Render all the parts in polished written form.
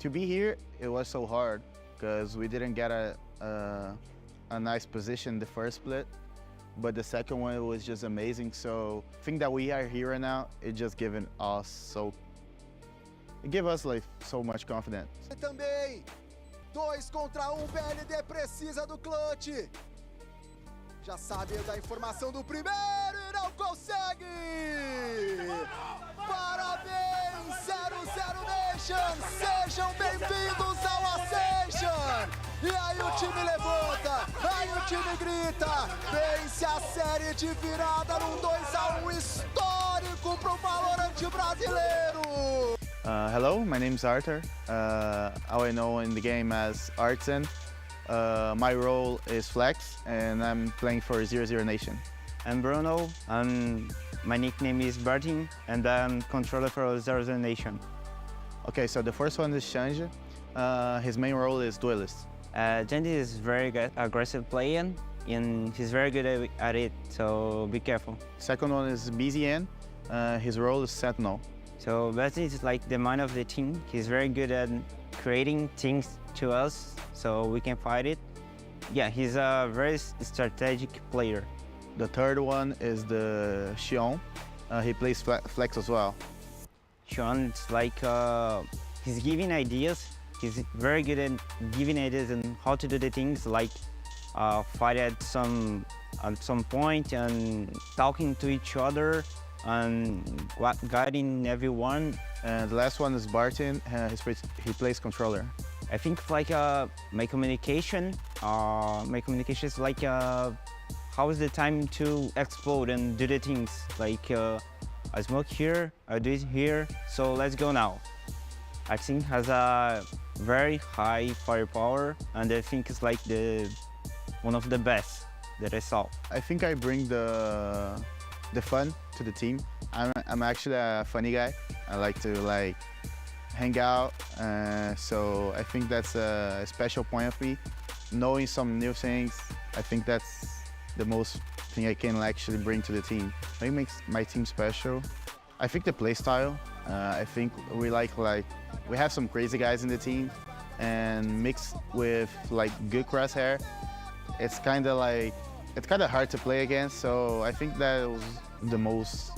To be here, it was so hard because we didn't get a nice position the first split, but the second one was just amazing. So I think that we are here right now, it just given us it gave us like so much confidence. E também 2 contra 1, BLD precisa do clutch. Já sabe da informação do primeiro e não consegue! Parabéns, 00Nation! Sejam bem-vindos ao Ascension! E aí o time levanta, aí o time grita, vence a série de virada num 2-1 histórico pro VALORANT brasileiro! Hello, my name is Arthur. I know in the game as Artisan. My role is Flex, and I'm playing for 00Nation. I'm Bruno, and my nickname is Bartin, and I'm controller for 00Nation. Okay, so the first one is Shanji. His main role is Duelist. Jandy is very good, aggressive player, and he's very good at it, so be careful. Second one is BZN. His role is Sentinel. So Bartin is like the mind of the team. He's very good at creating things to us, so we can fight it. Yeah, he's a very strategic player. The third one is the Xion. He plays Flex as well. Sean, it's like he's giving ideas. He's very good at giving ideas and how to do the things, like fight at some point and talking to each other and guiding everyone. And the last one is Barton. He plays controller. I think like my communication is like how is the time to explode and do the things, like I smoke here, I do it here, so let's go now. I think has a very high firepower, and I think it's like one of the best that I saw. I think I bring the fun to the team. I'm actually a funny guy. I like to hang out, so I think that's a special point of me. Knowing some new things, I think that's the most thing I can actually bring to the team. It makes my team special. I think the play style. I think we we have some crazy guys in the team, and mixed with good crosshair, it's kind of hard to play against. So I think that was the most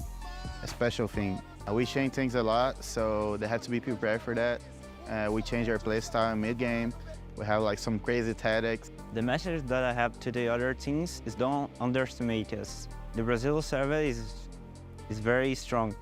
special thing. We change things a lot, so they had to be prepared for that. We change our play style mid-game. We have some crazy tactics. The message that I have to the other teams is don't underestimate us. The Brazil server is very strong.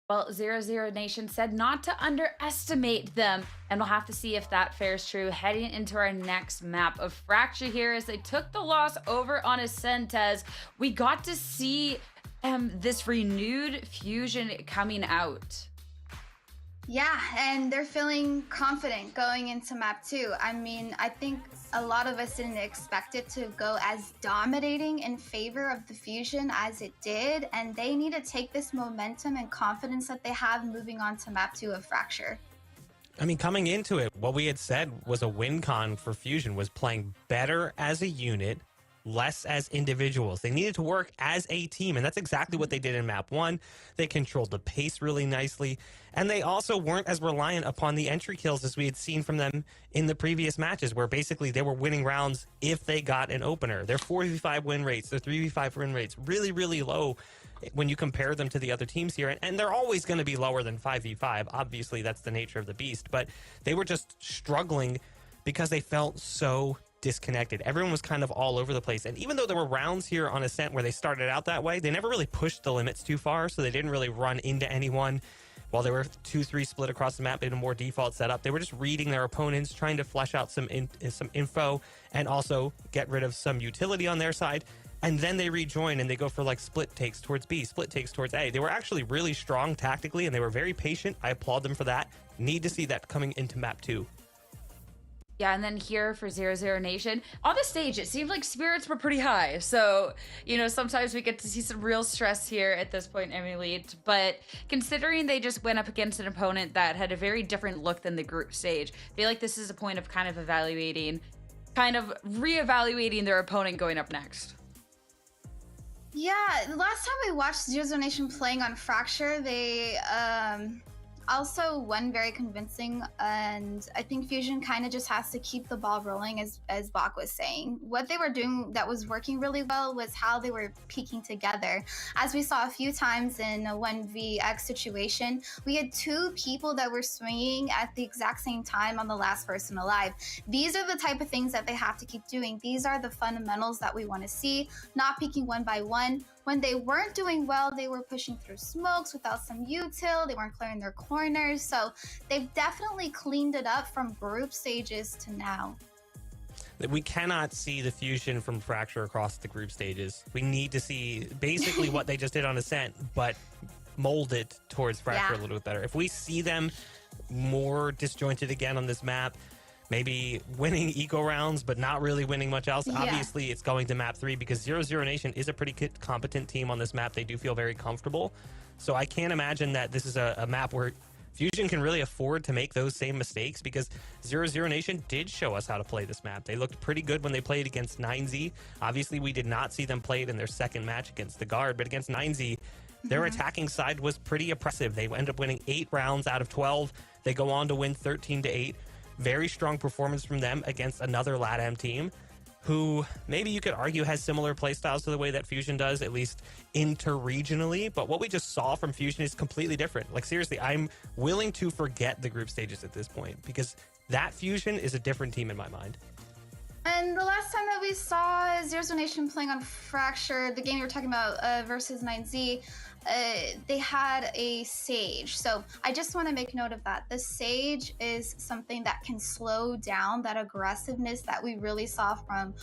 Well, 00Nation said not to underestimate them, and we'll have to see if that fares true heading into our next map of Fracture here as they took the loss over on Ascentes. We got to see this renewed fusion coming out. Yeah, and they're feeling confident going into map 2. I mean, I think a lot of us didn't expect it to go as dominating in favor of the Fusion as it did, and they need to take this momentum and confidence that they have moving on to map 2 of Fracture. I mean, coming into it, what we had said was a win con for Fusion was playing better as a unit, less as individuals. They needed to work as a team, and that's exactly what they did in map 1. They controlled the pace really nicely, and they also weren't as reliant upon the entry kills as we had seen from them in the previous matches, where basically they were winning rounds if they got an opener. Their 4v5 win rates, their 3v5 win rates, really, really low when you compare them to the other teams here, and they're always going to be lower than 5v5. Obviously, that's the nature of the beast, but they were just struggling because they felt so disconnected. Everyone was kind of all over the place, and even though there were rounds here on Ascent where they started out that way, they never really pushed the limits too far, so they didn't really run into anyone. While they were 2-3 split across the map in a more default setup, they were just reading their opponents, trying to flesh out some info, and also get rid of some utility on their side. And then they rejoin and they go for split takes towards B, split takes towards A. They were actually really strong tactically, and they were very patient. I applaud them for that. Need to see that coming into map 2. Yeah, and then here for 00Nation, on the stage, it seemed like spirits were pretty high. So, you know, sometimes we get to see some real stress here at this point in Elite. But considering they just went up against an opponent that had a very different look than the group stage, I feel like this is a point of kind of reevaluating their opponent going up next. Yeah, the last time we watched 00Nation playing on Fracture, they also won very convincing, and I think Fusion kind of just has to keep the ball rolling, as Bach was saying. What they were doing that was working really well was how they were peaking together. As we saw a few times in a 1vx situation, we had two people that were swinging at the exact same time on the last person alive. These are the type of things that they have to keep doing. These are the fundamentals that we want to see, not peaking one by one. When they weren't doing well, they were pushing through smokes without some util. They weren't clearing their corners. So they've definitely cleaned it up from group stages to now. We cannot see the fusion from Fracture across the group stages. We need to see basically what they just did on Ascent, but molded towards Fracture a little bit better. If we see them more disjointed again on this map, maybe winning eco rounds, but not really winning much else. Yeah. Obviously, it's going to map 3 because 00Nation is a pretty competent team on this map. They do feel very comfortable. So I can't imagine that this is a map where Fusion can really afford to make those same mistakes, because 00Nation did show us how to play this map. They looked pretty good when they played against 9Z. Obviously, we did not see them play it in their second match against the Guard, but against 9Z, their attacking side was pretty oppressive. They end up winning 8 rounds out of 12. They go on to win 13-8. Very strong performance from them against another LATAM team who maybe you could argue has similar playstyles to the way that Fusion does, at least inter-regionally. But what we just saw from Fusion is completely different. Like, seriously, I'm willing to forget the group stages at this point, because that Fusion is a different team in my mind. And the last time that we saw 00Nation playing on Fracture, the game you were talking about versus 9Z, they had a Sage. So I just want to make note of that. The Sage is something that can slow down that aggressiveness that we really saw from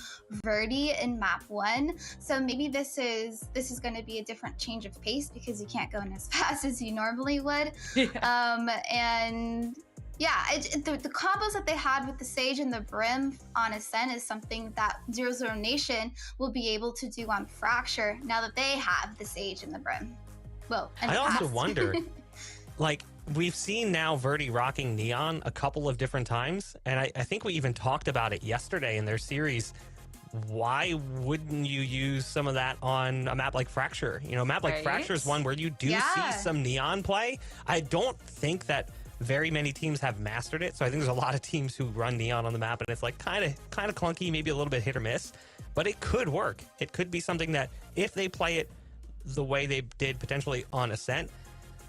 Verdi in map 1. So maybe this is going to be a different change of pace, because you can't go in as fast as you normally would. And yeah, the combos that they had with the Sage and the Brim on Ascent is something that 00Nation will be able to do on Fracture now that they have the Sage and the Brim. Well, I also wonder, like, we've seen now Verdi rocking Neon a couple of different times, and I think we even talked about it yesterday in their series. Why wouldn't you use some of that on a map like Fracture? You know, a map like Fracture is one where you do see some Neon play. I don't think that very many teams have mastered it, so I think there's a lot of teams who run Neon on the map, and it's like kind of clunky, maybe a little bit hit or miss, but it could work. It could be something that if they play it the way they did potentially on Ascent,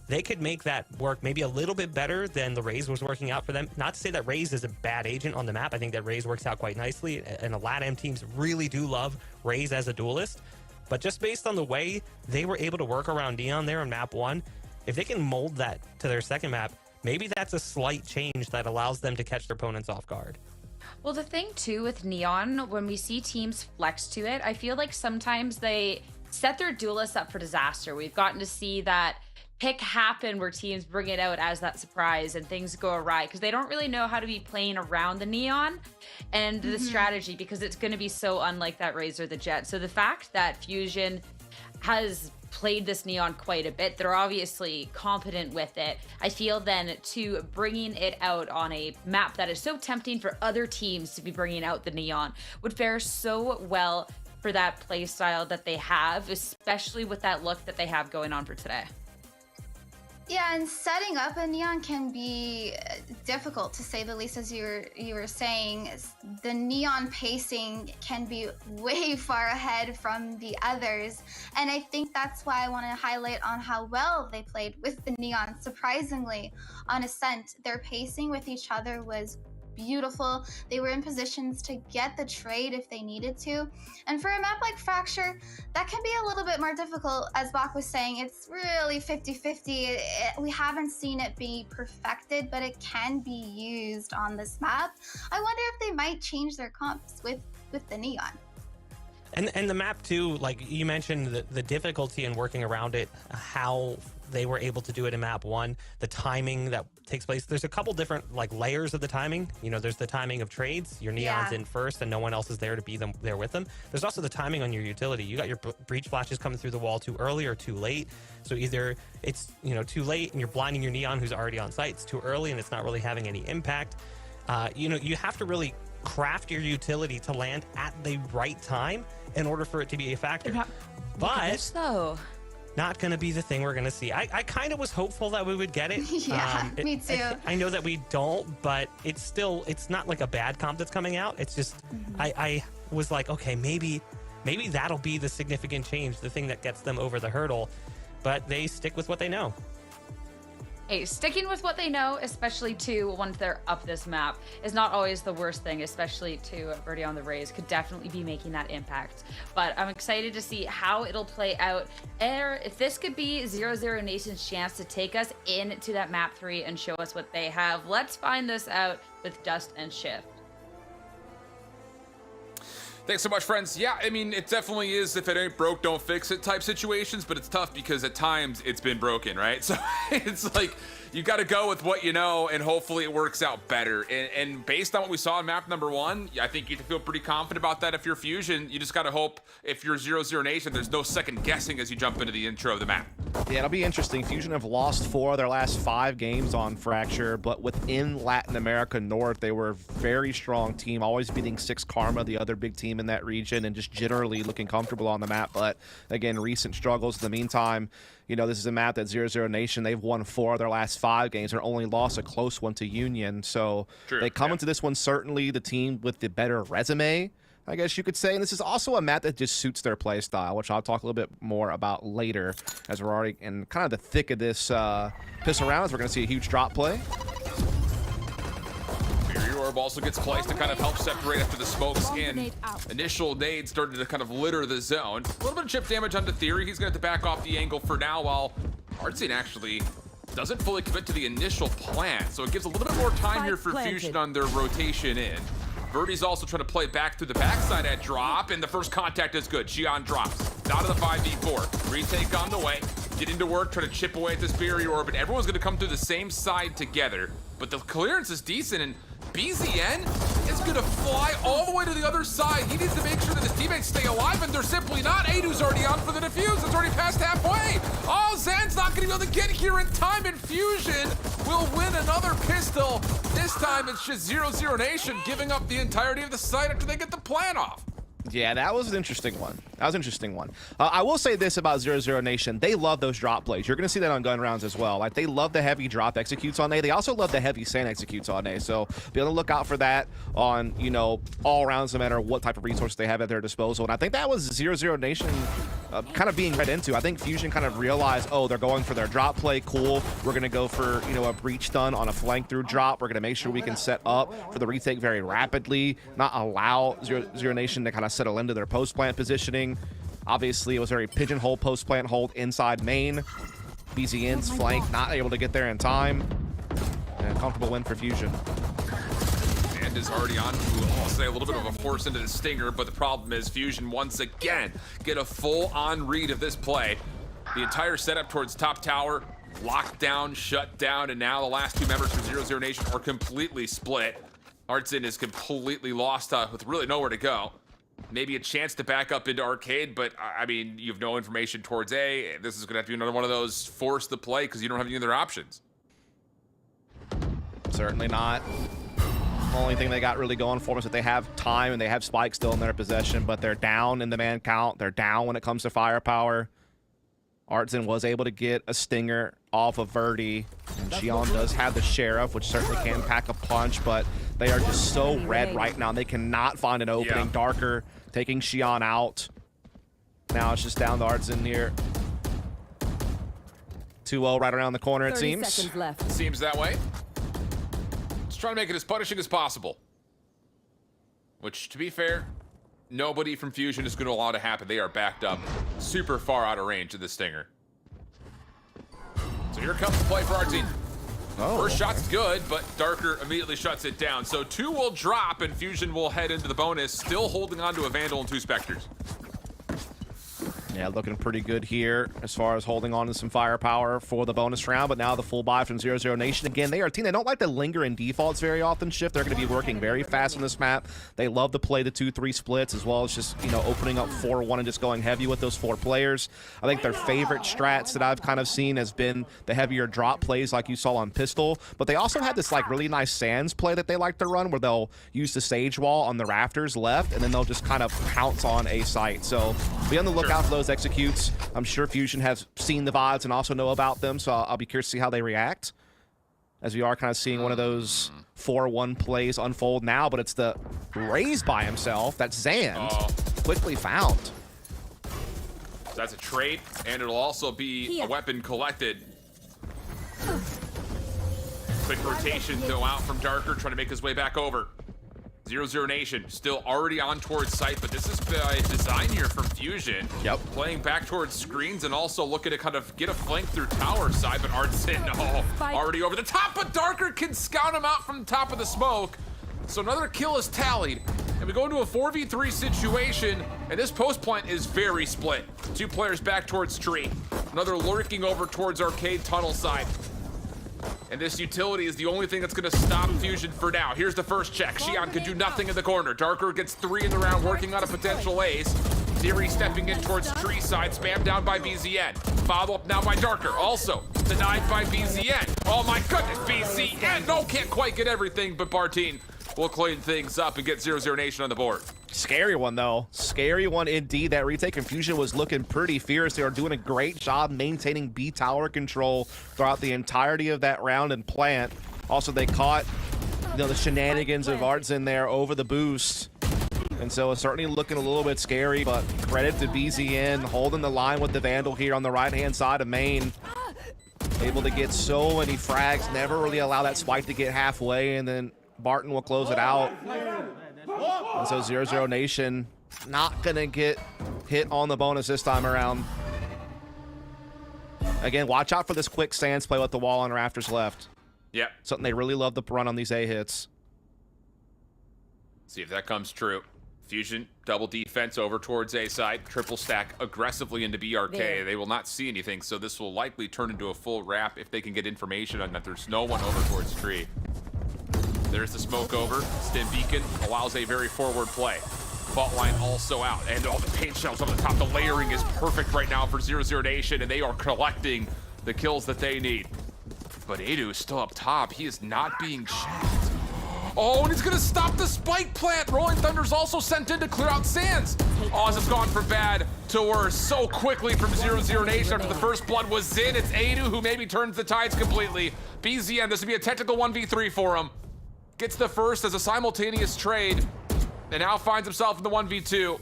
they could make that work maybe a little bit better than the Raze was working out for them. Not to say that Raze is a bad agent on the map. I think that Raze works out quite nicely, and the LATAM teams really do love Raze as a duelist. But just based on the way they were able to work around Neon there on map 1, if they can mold that to their second map, maybe that's a slight change that allows them to catch their opponents off guard. Well, the thing too with Neon, when we see teams flex to it, I feel like sometimes they set their duelists up for disaster. We've gotten to see that pick happen where teams bring it out as that surprise and things go awry because they don't really know how to be playing around the Neon and the strategy, because it's going to be so unlike that Raze or the Jet. So the fact that Fusion has played this Neon quite a bit, they're obviously competent with it. I feel then to bringing it out on a map that is so tempting for other teams to be bringing out the Neon would fare so well for that play style that they have, especially with that look that they have going on for today. Yeah, and setting up a Neon can be difficult, to say the least, as you were saying. The Neon pacing can be way far ahead from the others, and I think that's why I want to highlight on how well they played with the Neon. Surprisingly, on Ascent, their pacing with each other was beautiful. They were in positions to get the trade if they needed to. And for a map like Fracture, that can be a little bit more difficult. As Bach was saying, it's really 50-50. We haven't seen it be perfected, but it can be used on this map. I wonder if they might change their comps with the Neon. And the map too, like you mentioned, the difficulty in working around it, how they were able to do it in map 1. The timing that takes place, there's a couple different like layers of the timing. You know, there's the timing of trades. Your neon's in first and no one else is there to be there with them. There's also the timing on your utility. You got your breach flashes coming through the wall too early or too late. So either it's, you know, too late and you're blinding your neon who's already on site. It's too early and it's not really having any impact. You know, you have to really craft your utility to land at the right time in order for it to be a factor. But not going to be the thing we're going to see. I kind of was hopeful that we would get it. Yeah, me too. I know that we don't, but it's not like a bad comp that's coming out. It's just, I was like, okay, maybe that'll be the significant change, the thing that gets them over the hurdle. But they stick with what they know. Hey, sticking with what they know, especially too once they're up this map, is not always the worst thing, especially to Birdie on the Rays could definitely be making that impact. But I'm excited to see how it'll play out. If this could be 00Nation's chance to take us into that map 3 and show us what they have, let's find this out with Dust and Shift. Thanks so much, friends. Yeah, I mean, it definitely is if it ain't broke, don't fix it type situations, but it's tough because at times it's been broken, right? So it's like you got to go with what you know and hopefully it works out better. And based on what we saw in map number 1, I think you can feel pretty confident about that. If you're Fusion, you just got to hope if you're 00Nation, there's no second guessing as you jump into the intro of the map. Yeah, it'll be interesting. Fusion have lost 4 of their last 5 games on Fracture, but within Latin America North, they were a very strong team, always beating 6 Karma, the other big team in that region, and just generally looking comfortable on the map. But again, recent struggles. In the meantime, you know, this is a map that 00Nation, they've won 4 of their last 5 games and only lost a close one to Union. So they come into this one certainly the team with the better resume, I guess you could say. And this is also a map that just suits their play style, which I'll talk a little bit more about later as we're already in kind of the thick of this piss around, as we're going to see a huge drop play. Orb also gets placed to kind of help separate after the smokes in. Initial nade started to kind of litter the zone. A little bit of chip damage onto Theory. He's going to have to back off the angle for now, while Artsine actually doesn't fully commit to the initial plan. So it gives a little bit more time here for Fusion on their rotation in. Verdi's also trying to play back through the backside at drop, and the first contact is good. Xion drops. Out of the 5v4. Retake on the way. Getting to work, trying to chip away at this barrier orb, and everyone's going to come through the same side together. But the clearance is decent, and BZN is going to fly all the way to the other side. He needs to make sure that his teammates stay alive, and they're simply not. Adu's already on for the defuse. It's already past halfway. Oh, Zan's not going to be able to get here in time, and Fusion will win another pistol. This time, it's just 00Nation giving up the entirety of the site after they get the plan off. Yeah, that was an interesting one. I will say this about 00Nation. They love those drop plays. You're going to see that on gun rounds as well. Like, they love the heavy drop executes on A. They also love the heavy sand executes on A. So be on the lookout for that on, you know, all rounds, no matter what type of resources they have at their disposal. And I think that was 00Nation kind of being read into. I think Fusion kind of realized, oh, they're going for their drop play. Cool. We're going to go for, you know, a breach stun on a flank through drop. We're going to make sure we can set up for the retake very rapidly, not allow 00Nation to kind of settle into their post plant positioning. Obviously, it was very pigeonhole post plant hold inside main. BZN's flank not able to get there in time. And a comfortable win for Fusion. And is already on to, I'll say, a little bit of a force into the stinger, but the problem is Fusion once again get a full-on read of this play. The entire setup towards top tower, locked down, shut down, and now the last 2 members from 00Nation are completely split. Artsin is completely lost with really nowhere to go. Maybe a chance to back up into Arcade, but I mean, you have no information towards A. This is going to have to be another one of those force the play because you don't have any other options. Certainly not. Only thing they got really going for them is that they have time and they have Spike still in their possession, but they're down in the man count. They're down when it comes to firepower. Artsin was able to get a stinger off of Verdi, and Xion does have the Sheriff, which certainly can pack a punch, but they are just so red right now. They cannot find an opening. Darker taking Xion out. Now it's just down to Artsin here. 2-0 right around the corner, it seems. Seems that way. Just trying to make it as punishing as possible. Which, to be fair, nobody from Fusion is going to allow to happen. They are backed up super far out of range of the stinger. So here comes the play for our team. First shot's good, but Darker immediately shuts it down. So 2 will drop, and Fusion will head into the bonus, still holding on to a Vandal and 2 Spectres. Yeah, looking pretty good here as far as holding on to some firepower for the bonus round, but now the full buy from 00Nation. Again, they are a team, they don't like to linger in defaults very often, Shift. They're going to be working very fast on this map. They love to play the 2-3 splits as well as just, you know, opening up 4-1 and just going heavy with those 4 players. I think their favorite strats that I've kind of seen has been the heavier drop plays like you saw on Pistol, but they also had this like really nice Sands play that they like to run where they'll use the sage wall on the rafters left and then they'll just kind of pounce on a site. So be on the lookout for those executes. I'm sure Fusion has seen the VODs and also know about them, so I'll be curious to see how they react as we are kind of seeing one of those 4-1 plays unfold now, but it's the Raze by himself. That's Zand quickly found. So that's a trade, and it'll also be a weapon collected. Quick rotation though out from Darker, trying to make his way back over. 00Nation still already on towards site, but this is by design here from Fusion. Yep. Playing back towards screens and also looking to kind of get a flank through tower side, but Artson, already over the top, but Darker can scout him out from the top of the smoke. So another kill is tallied, and we go into a 4v3 situation, and this post plant is very split. 2 players back towards tree. Another lurking over towards arcade tunnel side. And this utility is the only thing that's going to stop Fusion for now. Here's the first check. Xion can do nothing in the corner. Darker gets 3 in the round, working on a potential ace. Theory stepping in towards tree side, spammed down by BZN. Follow up now by Darker, also denied by BZN. Oh my goodness, BZN! No, can't quite get everything, but Bartine will clean things up and get 00Nation on the board. Scary one, though. Scary one indeed. That retake and Fusion was looking pretty fierce. They are doing a great job maintaining B tower control throughout the entirety of that round and plant. Also, they caught, you know, the shenanigans of Arts in there over the boost. And so it's certainly looking a little bit scary, but credit to BZN holding the line with the Vandal here on the right-hand side of main. Able to get so many frags, never really allow that spike to get halfway, and then Barton will close it out. And so 00Nation not gonna get hit on the bonus this time around. Again, watch out for this quick Sands play with the wall and rafters left. Yep. Something they really love to run on these A hits. See if that comes true. Fusion, double defense over towards A side. Triple stack aggressively into BRK. There. They will not see anything, so this will likely turn into a full wrap if they can get information on that there's no one over towards tree. There's the smoke over. Stim Beacon allows a very forward play. Fault line also out. And all the paint shells on the top. The layering is perfect right now for 00Nation, and they are collecting the kills that they need. But Adu is still up top. He is not being checked. Oh, and he's gonna stop the spike plant. Rolling Thunder's also sent in to clear out Sands. Oz has gone from bad to worse so quickly from 00Nation after the first blood was in. It's Adu who maybe turns the tides completely. BZN, this would be a technical 1v3 for him. Gets the first as a simultaneous trade, and now finds himself in the 1v2.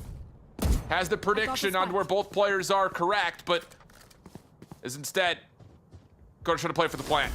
Has the prediction on where both players are correct, but is instead going to try to play for the plant.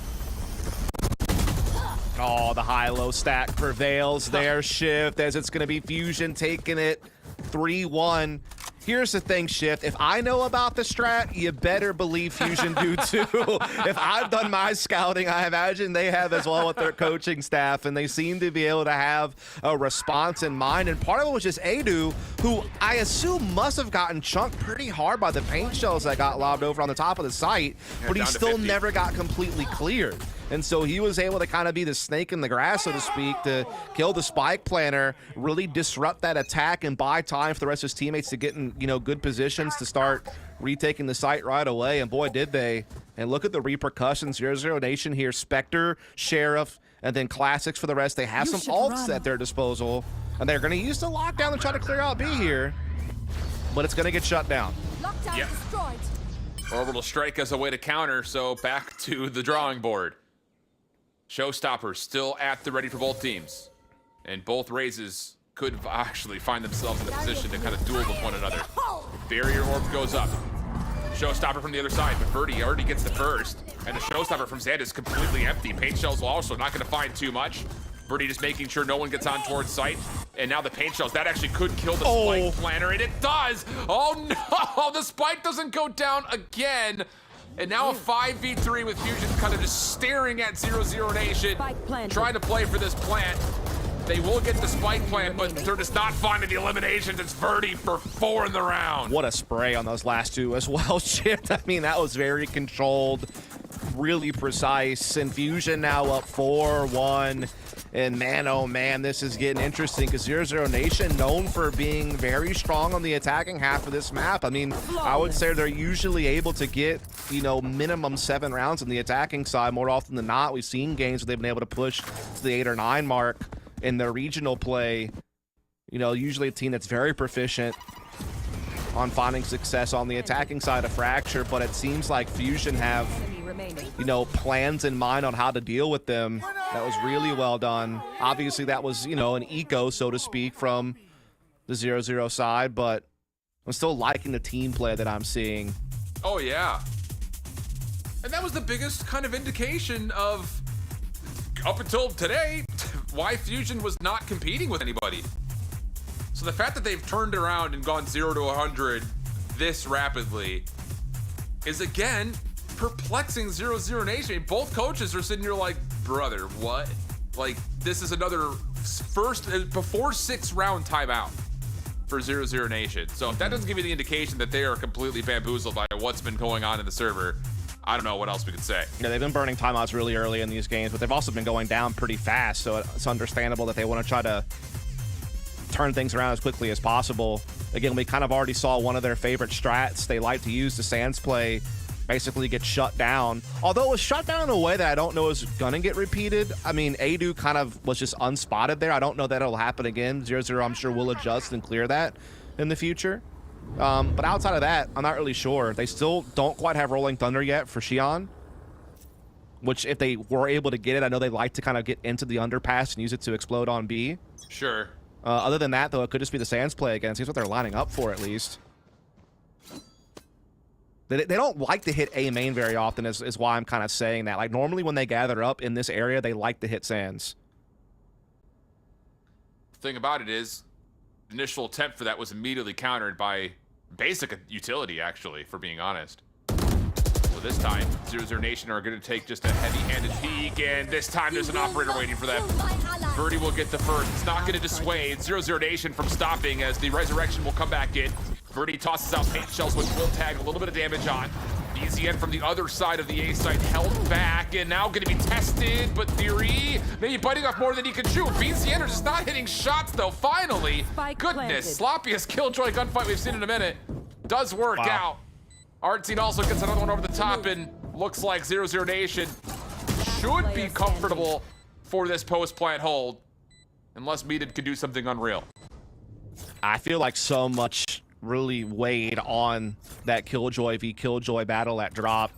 Oh, the high-low stack prevails there, Shift, as it's going to be Fusion taking it 3-1. Here's the thing, Shift. If I know about the strat, you better believe Fusion do too. If I've done my scouting, I imagine they have as well with their coaching staff, and they seem to be able to have a response in mind. And part of it was just Adu, who I assume must have gotten chunked pretty hard by the paint shells that got lobbed over on the top of the site, but he still never got completely cleared. And so he was able to kind of be the snake in the grass, so to speak, to kill the spike planter, really disrupt that attack and buy time for the rest of his teammates to get in, you know, good positions to start retaking the site right away. And boy, did they. And look at the repercussions. 00Nation here, Spectre, Sheriff, and then Classics for the rest. They have some ults at their disposal, and they're going to use the lockdown and try to clear out B here, but it's going to get shut down. Yep. Orbital strike as a way to counter, so back to the drawing board. Showstoppers still at the ready for both teams. And both Razes could actually find themselves in a position to kind of duel with one another. Barrier orb goes up. Showstopper from the other side, but Birdie already gets the first. And the Showstopper from Zand is completely empty. Paint shells will also not going to find too much. Birdie just making sure no one gets on towards site. And now the paint shells, that actually could kill the spike planner, and it does! Oh no, the spike doesn't go down again. And now a 5v3 with Fusion kind of just staring at 00Nation, trying to play for this plant. They will get the spike plant, but they're just not finding the eliminations. It's Verdi for 4 in the round. What a spray on those last 2 as well, Chip. I mean, that was very controlled, really precise. And Fusion now up 4-1. And man, oh man, this is getting interesting because 00Nation known for being very strong on the attacking half of this map. I mean, I would say they're usually able to get, you know, minimum 7 rounds on the attacking side more often than not. We've seen games where they've been able to push to the 8 or 9 mark in their regional play. You know, usually a team that's very proficient on finding success on the attacking side of Fracture, but it seems like Fusion have, you know, plans in mind on how to deal with them. That was really well done. Obviously, that was, you know, an eco, so to speak, from the 0-0 side, but I'm still liking the team play that I'm seeing. Oh, yeah. And that was the biggest kind of indication of, up until today, why Fusion was not competing with anybody. So the fact that they've turned around and gone 0 to 100 this rapidly is, again, perplexing 00Nation. Both coaches are sitting here like, brother, what? Like, this is another before 6-round timeout for 00Nation. So if that doesn't give you the indication that they are completely bamboozled by what's been going on in the server, I don't know what else we could say. Yeah, they've been burning timeouts really early in these games, but they've also been going down pretty fast, so it's understandable that they want to try to turn things around as quickly as possible. Again, we kind of already saw one of their favorite strats they like to use, the Sands play, basically get shut down. Although it was shut down in a way that I don't know is gonna get repeated. I mean, Adu kind of was just unspotted there. I don't know that it'll happen again. 0-0, I'm sure, will adjust and clear that in the future. But outside of that, I'm not really sure. They still don't quite have Rolling Thunder yet for Xi'an, which if they were able to get it, I know they like to kind of get into the underpass and use it to explode on B. Sure. Other than that, though, it could just be the Sands play again. It seems what they're lining up for, at least. They don't like to hit A main very often, is why I'm kind of saying that. Like, normally when they gather up in this area, they like to hit Sands. The thing about it is, the initial attempt for that was immediately countered by basic utility, actually, for being honest. So this time, 00Nation are going to take just a heavy-handed peek, and this time there's an operator waiting for them. Verdi will get the first. It's not going to dissuade 00Nation from stopping as the resurrection will come back in. Verdi tosses out paint shells, which will tag a little bit of damage on. BZN from the other side of the A site held back and now going to be tested, but Theory maybe biting off more than he can chew. BZN are just not hitting shots though, finally. Goodness, sloppiest killjoy gunfight we've seen in a minute. Does work out. Artsine also gets another one over the top, and looks like 00Nation should be comfortable for this post-plant hold, unless Meated could do something unreal. I feel like so much really weighed on that Killjoy v Killjoy battle at drop.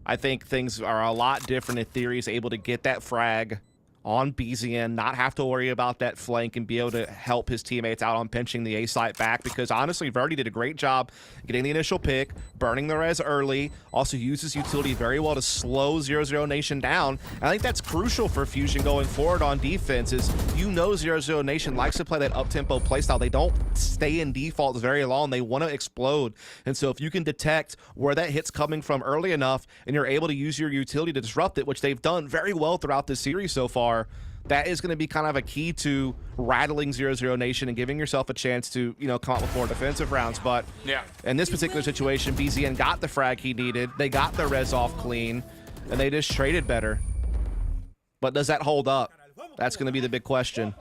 I think things are a lot different if Theory is able to get that frag on BZN, not have to worry about that flank, and be able to help his teammates out on pinching the A site back, because honestly, Verdi did a great job getting the initial pick, burning the res early, also uses utility very well to slow 00Nation down. And I think that's crucial for Fusion going forward on defense, is you know 00Nation likes to play that up-tempo playstyle. They don't stay in defaults very long. They want to explode. And so if you can detect where that hit's coming from early enough, and you're able to use your utility to disrupt it, which they've done very well throughout this series so far, that is going to be kind of a key to rattling 00Nation and giving yourself a chance to, you know, come up with more defensive rounds. But yeah, in this particular situation, BZN got the frag he needed. They got the res off clean, and they just traded better. But does that hold up? That's going to be the big question.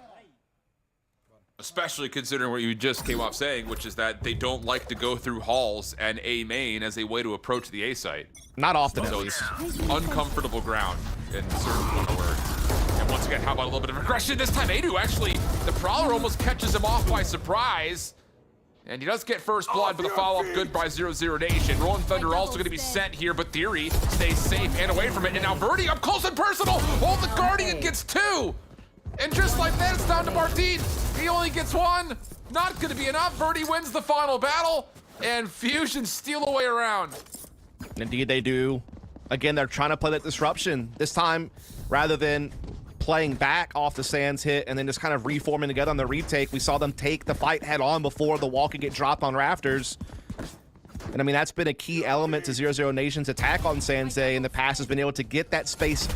Especially considering what you just came off saying, which is that they don't like to go through halls and A main as a way to approach the A site. Not often, at So least. it's uncomfortable ground, in certain words. And once again, how about a little bit of aggression? This time Adu actually, the Prowler almost catches him off by surprise. And he does get first blood, but the follow-up good by 00Nation. Rolling Thunder also going to be sent here, but Theory stays safe and away from it. And now Verdi up close and personal. Oh, the Guardian gets 2. And just like that, it's down to Martin. He only gets 1. Not going to be enough. Verdi wins the final battle, and Fusion steal away around. Indeed they do. Again, they're trying to play that disruption. This time, rather than playing back off the Sands hit and then just kind of reforming together on the retake, we saw them take the fight head on before the wall could get dropped on rafters. And I mean, that's been a key element to 00Nation's attack on Sands in the past, has been able to get that space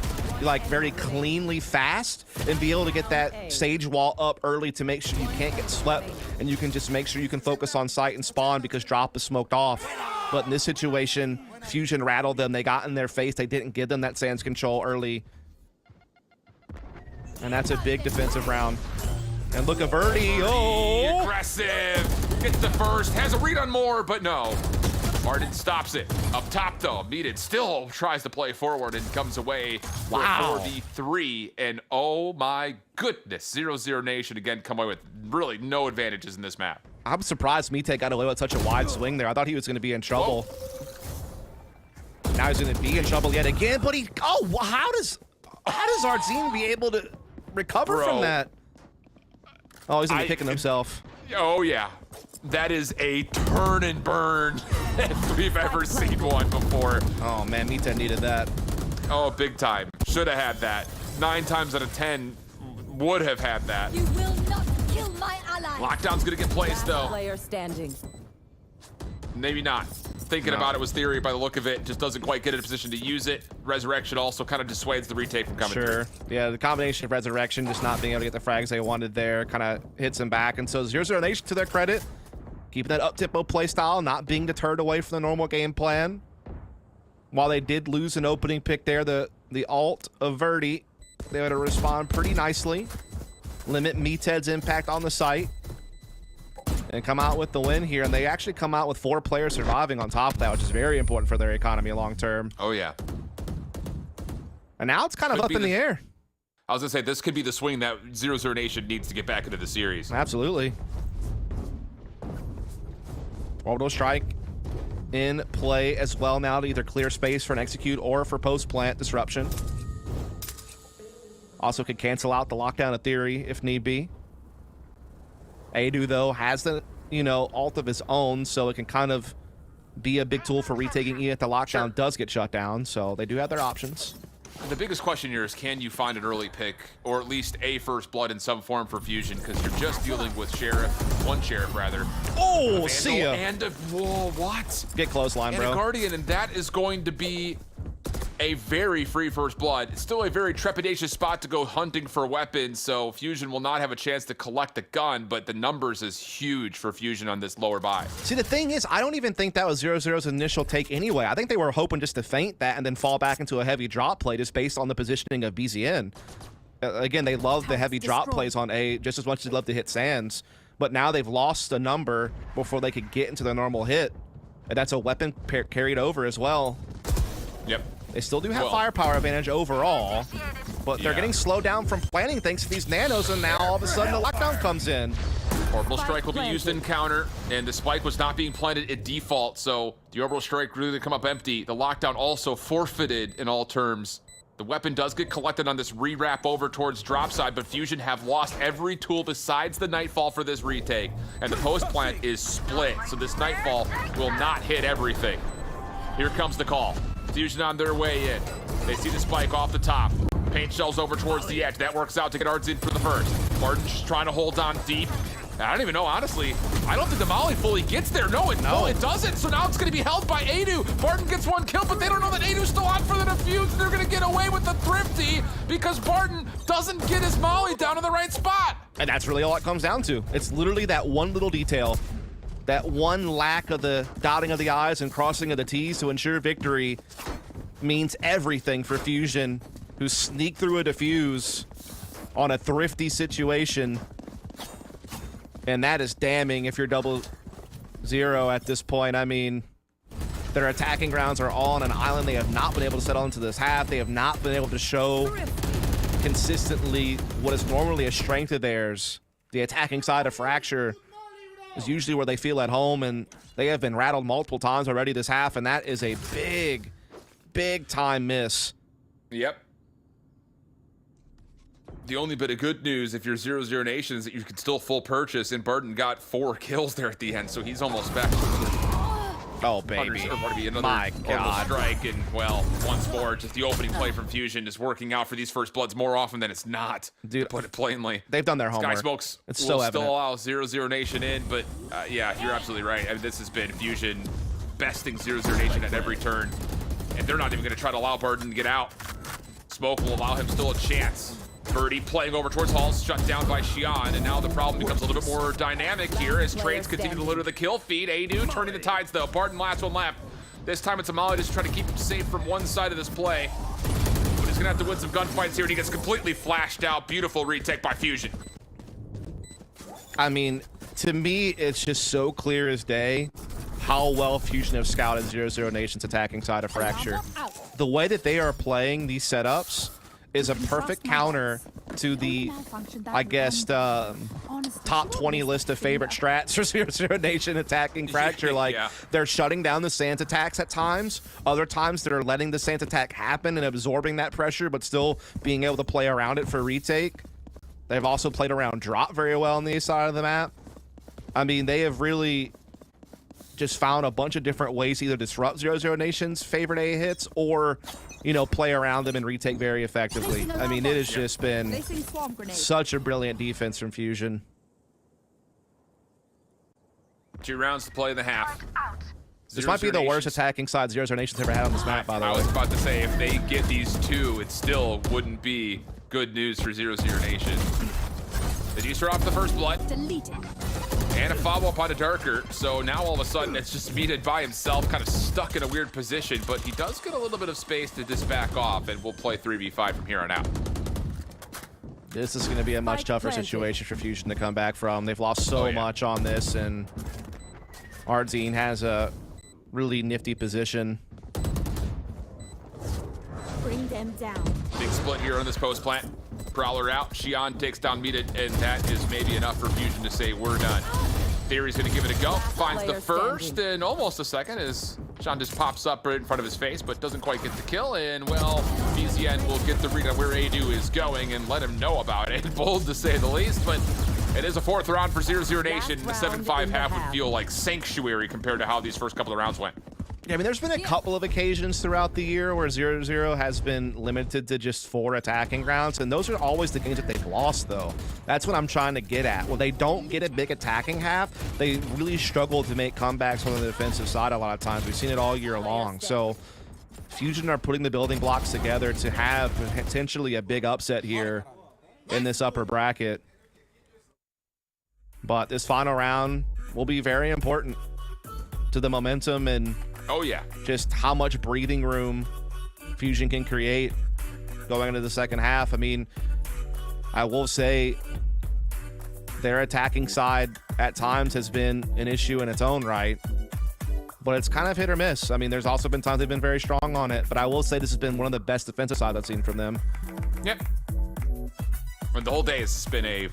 like very cleanly fast and be able to get that sage wall up early to make sure you can't get swept, and you can just make sure you can focus on sight and spawn because drop is smoked off. But in this situation, Fusion rattled them. They got in their face. They didn't give them that sands control early. And that's a big defensive round. And look at Verdi. Oh! Aggressive. Gets the first. Has a read on more, but no. Martin stops it. Up top, though. Needed still tries to play forward and comes away for a 4v3. And oh my goodness, 00Nation again come away with really no advantages in this map. I'm surprised Mite got away with such a wide swing there. I thought he was going to be in trouble. Whoa. Now he's going to be in trouble yet again, but he... Oh, how does Arzine be able to recover from that? Oh, he's going to be kicking himself. Oh, yeah. That is a turn and burn if we've ever seen one before. Oh, man, Mite needed that. Oh, big time. Should have had that. 9 times out of 10 would have had that. You will not kill my ally. Lockdown's going to get placed, though. Player standing. Maybe not. Thinking about it was theory by the look of it. Just doesn't quite get in a position to use it. Resurrection also kind of dissuades the retake from coming Sure. through. Yeah, the combination of Resurrection just not being able to get the frags they wanted there kind of hits them back. And so 00Nation, to their credit, keeping that up-tempo play style, not being deterred away from the normal game plan. While they did lose an opening pick there, the ult of Verdi, they had to respond pretty nicely, limit Meathead's impact on the site, and come out with the win here. And they actually come out with 4 players surviving on top of that, which is very important for their economy long term. Oh, yeah. And now it's kind of up in the air. I was going to say, this could be the swing that 00Nation needs to get back into the series. Absolutely. Orbital strike in play as well now to either clear space for an execute or for post-plant disruption. Also could cancel out the lockdown of theory if need be. Adu, though, has the, ult of his own, so it can kind of be a big tool for retaking E if the lockdown does get shut down, so they do have their options. The biggest question here is, can you find an early pick, or at least a first blood in some form for Fusion, because you're just dealing with one Sheriff, rather. Oh, see ya. And whoa, what? Get clothesline, bro. And a Guardian, and that is going to be a very free first blood. It's still a very trepidatious spot to go hunting for weapons, so Fusion will not have a chance to collect the gun, but the numbers is huge for Fusion on this lower buy. See, the thing is, I don't even think that was 00's initial take anyway. I think they were hoping just to feint that and then fall back into a heavy drop play just based on the positioning of BZN. Again, they love the heavy drop plays on A just as much as they love to hit Sands, but now they've lost a number before they could get into their normal hit. And that's a weapon carried over as well. Yep. They still do have firepower advantage overall, but they're getting slowed down from planning thanks to these nanos, and now all of a sudden the lockdown comes in. Orbital Strike will be used in counter, and the spike was not being planted at default, so the Orbital Strike really come up empty. The lockdown also forfeited in all terms. The weapon does get collected on this re-wrap over towards drop side, but Fusion have lost every tool besides the Nightfall for this retake, and the post plant is split, so this Nightfall will not hit everything. Here comes the call. Fusion on their way in. They see the spike off the top. Paint shells over towards the edge. That works out to get Ards in for the first. Martin just trying to hold on deep. I don't even know, honestly. I don't think the Molly fully gets there. No, it doesn't. So now it's going to be held by Adu. Barton gets one kill, but they don't know that Adu's still on for the defuse. They're going to get away with the Thrifty because Barton doesn't get his Molly down in the right spot. And that's really all it comes down to. It's literally that one little detail. That one lack of the dotting of the I's and crossing of the T's to ensure victory means everything for Fusion, who sneaked through a defuse on a thrifty situation. And that is damning if you're 0-0 at this point. I mean, their attacking grounds are all on an island. They have not been able to settle into this half. They have not been able to show consistently what is normally a strength of theirs. The attacking side of Fracture is usually where they feel at home, and they have been rattled multiple times already this half, and that is a big time miss. Yep. The only bit of good news if you're 00Nation is that you can still full purchase, and Barton got 4 kills there at the end, so he's almost back. Oh, baby. My God. Strike, and, well, once more, just the opening play from Fusion is working out for these first bloods more often than it's not, dude, to put it plainly. They've done their homework. Sky Smokes it's will so still evident. allow 00Nation in, but, yeah, you're absolutely right. I mean, this has been Fusion besting 00Nation at every turn, and they're not even going to try to allow Barton to get out. smoke will allow him still a chance. Birdie playing over towards Halls, shut down by Xian, and now the problem becomes a little bit more dynamic here as trades continue to litter the kill feed. Adu turning the tides though. Barton last one left. This time it's Amali just trying to keep him safe from one side of this play. But he's gonna have to win some gunfights here, and he gets completely flashed out. Beautiful retake by Fusion. I mean, to me, it's just so clear as day how well Fusion have scouted 00Nation's attacking side of Fracture. The way that they are playing these setups is a perfect counter to the, I guess, top 20 list of favorite strats for 00Nation attacking Fracture. Like, they're shutting down the Sand attacks at times. Other times, they're letting the Sand attack happen and absorbing that pressure, but still being able to play around it for retake. They've also played around drop very well on the east side of the map. I mean, they have really just found a bunch of different ways to either disrupt 00Nation's favorite A hits or, you know, play around them and retake very effectively. I mean, it has just been such a brilliant defense from Fusion. 2 rounds to play in the half. This might be the worst attacking side 00Nation's ever had on this map, by the way. I was about to say, if they get these 2, it still wouldn't be good news for 00Nation. They do start off the first blood. And a follow-up on a Darker, so now all of a sudden it's just Meated by himself, kind of stuck in a weird position, but he does get a little bit of space to just back off, and we'll play 3v5 from here on out. This is going to be a much tougher situation for Fusion to come back from. They've lost so much on this, and Ardzine has a really nifty position. Bring them down. Big split here on this post plant. Prowler out, Xian takes down Meated, and that is maybe enough for Fusion to say we're done. Theory's gonna give it a go, finds the first and almost a second as Xian just pops up right in front of his face, but doesn't quite get the kill, and well, BZN will get the read on where Adu is going and let him know about it. Bold to say the least, but it is a 4th round for 00Nation. The 7-5 half would feel like sanctuary compared to how these first couple of rounds went. Yeah, I mean, there's been a couple of occasions throughout the year where 0-0 has been limited to just 4 attacking rounds, and those are always the games that they've lost, though. That's what I'm trying to get at. When they don't get a big attacking half, they really struggle to make comebacks on the defensive side a lot of times. We've seen it all year long. So Fusion are putting the building blocks together to have potentially a big upset here in this upper bracket. But this final round will be very important to the momentum and just how much breathing room Fusion can create going into the second half. I mean, I will say their attacking side at times has been an issue in its own right, but it's kind of hit or miss. I mean, there's also been times they've been very strong on it, but I will say this has been one of the best defensive sides I've seen from them. Yep. And the whole day has been a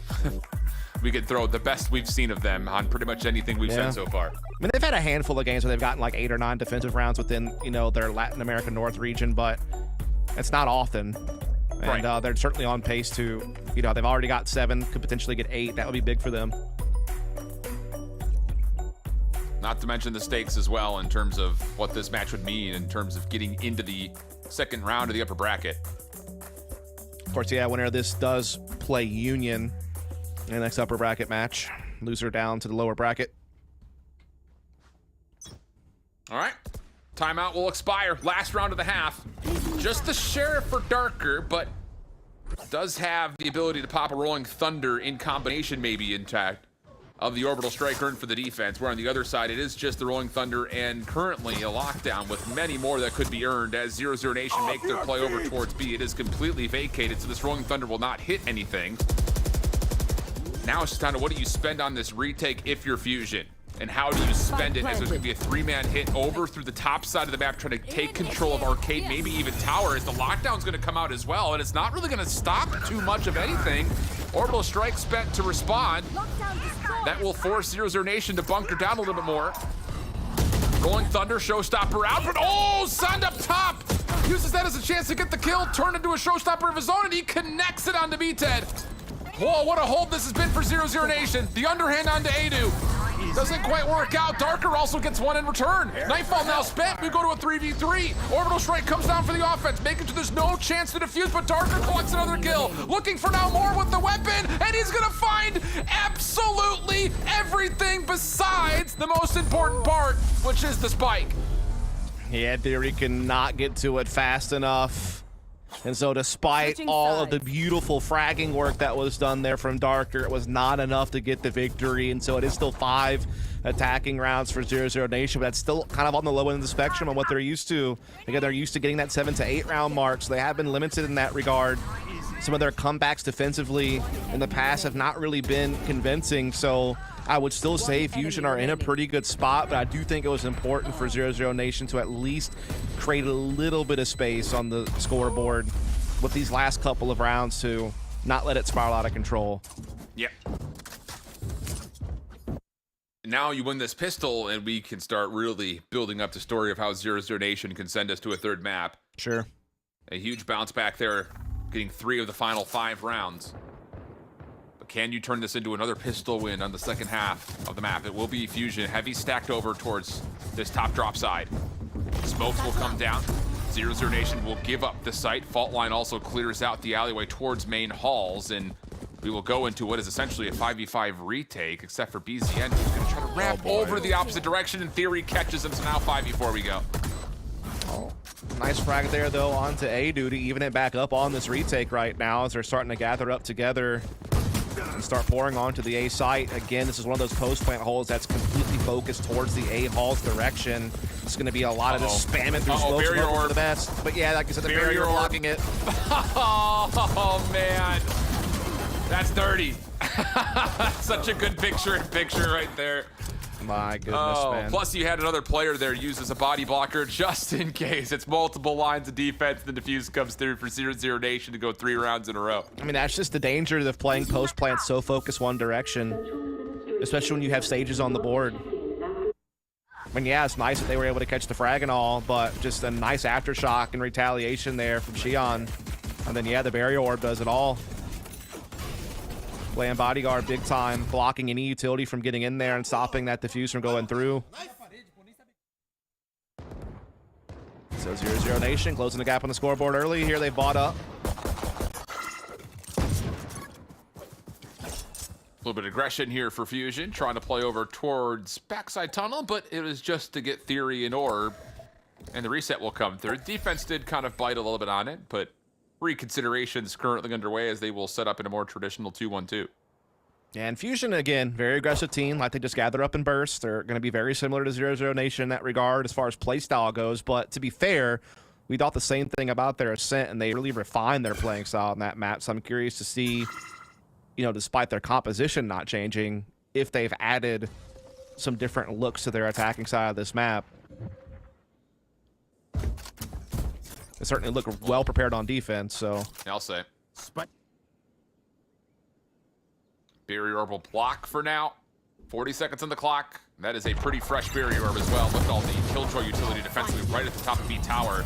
we could throw the best we've seen of them on pretty much anything we've said so far. I mean, they've had a handful of games where they've gotten like 8 or 9 defensive rounds within, you know, their Latin America North region, but it's not often. And they're certainly on pace to, you know, they've already got 7, could potentially get 8. That would be big for them. Not to mention the stakes as well in terms of what this match would mean in terms of getting into the second round of the upper bracket. Of course, yeah, winner of this does play Union in the next upper bracket match. Loser down to the lower bracket. All right. Timeout will expire. Last round of the half. Just the Sheriff for Darker, but does have the ability to pop a Rolling Thunder in combination maybe intact of the Orbital Strike earned for the defense, where on the other side it is just the Rolling Thunder and currently a lockdown with many more that could be earned as 00Nation make their play over towards B. It is completely vacated, so this Rolling Thunder will not hit anything. Now it's just kind of what do you spend on this retake if you're Fusion? And how do you spend it as there's going to be a 3-man hit over through the top side of the map trying to take control of Arcade, maybe even Tower, as the lockdown's going to come out as well, and it's not really going to stop too much of anything. Orbital Strike spent to respond. That will force 00Nation to bunker down a little bit more. Rolling Thunder, Showstopper out, but oh, Sand up top! Uses that as a chance to get the kill, turn into a Showstopper of his own, and he connects it onto Meathead. Whoa, what a hold this has been for 00Nation. The underhand onto Adu. Doesn't quite work out. Darker also gets one in return. Nightfall now spent. We go to a 3v3. Orbital Strike comes down for the offense, making sure there's no chance to defuse, but Darker collects another kill. Looking for now more with the weapon, and he's gonna find absolutely everything besides the most important part, which is the spike. Yeah, Theory cannot get to it fast enough. And so despite Switching all of the sides. beautiful fragging work that was done there from Darker, it was not enough to get the victory. And so it is still 5 attacking rounds for 00Nation, but that's still kind of on the low end of the spectrum on what they're used to. Again, they're used to getting that 7 to 8 round mark, so they have been limited in that regard. Some of their comebacks defensively in the past have not really been convincing, so I would still say Fusion are in a pretty good spot, but I do think it was important for 00Nation to at least create a little bit of space on the scoreboard with these last couple of rounds to not let it spiral out of control. Yep. Now you win this pistol, and we can start really building up the story of how 00Nation can send us to a third map. Sure. A huge bounce back there, getting 3 of the final 5 rounds. But can you turn this into another pistol win on the second half of the map? It will be Fusion, heavy stacked over towards this top drop side. Smokes will come down. 00Nation will give up the site. Fault line also clears out the alleyway towards main halls, and we will go into what is essentially a 5v5 retake, except for BZN, who's going to try to ramp over the opposite direction. In theory, catches him, so now 5v4 we go. Oh, nice frag there, though, onto A-Dude to even it back up on this retake right now as they're starting to gather up together and start pouring onto the A site. Again, this is one of those post-plant holes that's completely focused towards the A hall's direction. It's going to be a lot of just spamming through smokes barrier for orb. the best. But yeah, like I said, the Barrier barrier orb. blocking it. Oh, man. That's dirty. Such a good picture-in-picture right there. My goodness, man. Plus you had another player there used as a body blocker just in case. It's multiple lines of defense. The defuse comes through for 00Nation to go 3 rounds in a row. I mean, that's just the danger of playing post-plant so focused one direction, especially when you have stages on the board. I mean, yeah, it's nice that they were able to catch the frag and all, but just a nice aftershock and retaliation there from Xi'an. And then, yeah, the barrier orb does it all. Playing bodyguard big time, blocking any utility from getting in there and stopping that defuse from going through. So 00Nation closing the gap on the scoreboard early. Here they've bought up. A little bit of aggression here for Fusion, trying to play over towards backside tunnel, but it was just to get Theory and Orb, and the reset will come through. Defense did kind of bite a little bit on it, but reconsideration is currently underway as they will set up in a more traditional 2-1-2. And Fusion, again, very aggressive team. Like they just gather up and burst. They're going to be very similar to 00Nation in that regard as far as playstyle goes. But to be fair, we thought the same thing about their Ascent, and they really refined their playing style on that map. So I'm curious to see, you know, despite their composition not changing, if they've added some different looks to their attacking side of this map. They certainly look well prepared on defense, so. I'll say. Barrier orb will block for now. 40 seconds on the clock. That is a pretty fresh barrier orb as well. Look at all the Killjoy utility defensively right at the top of B tower.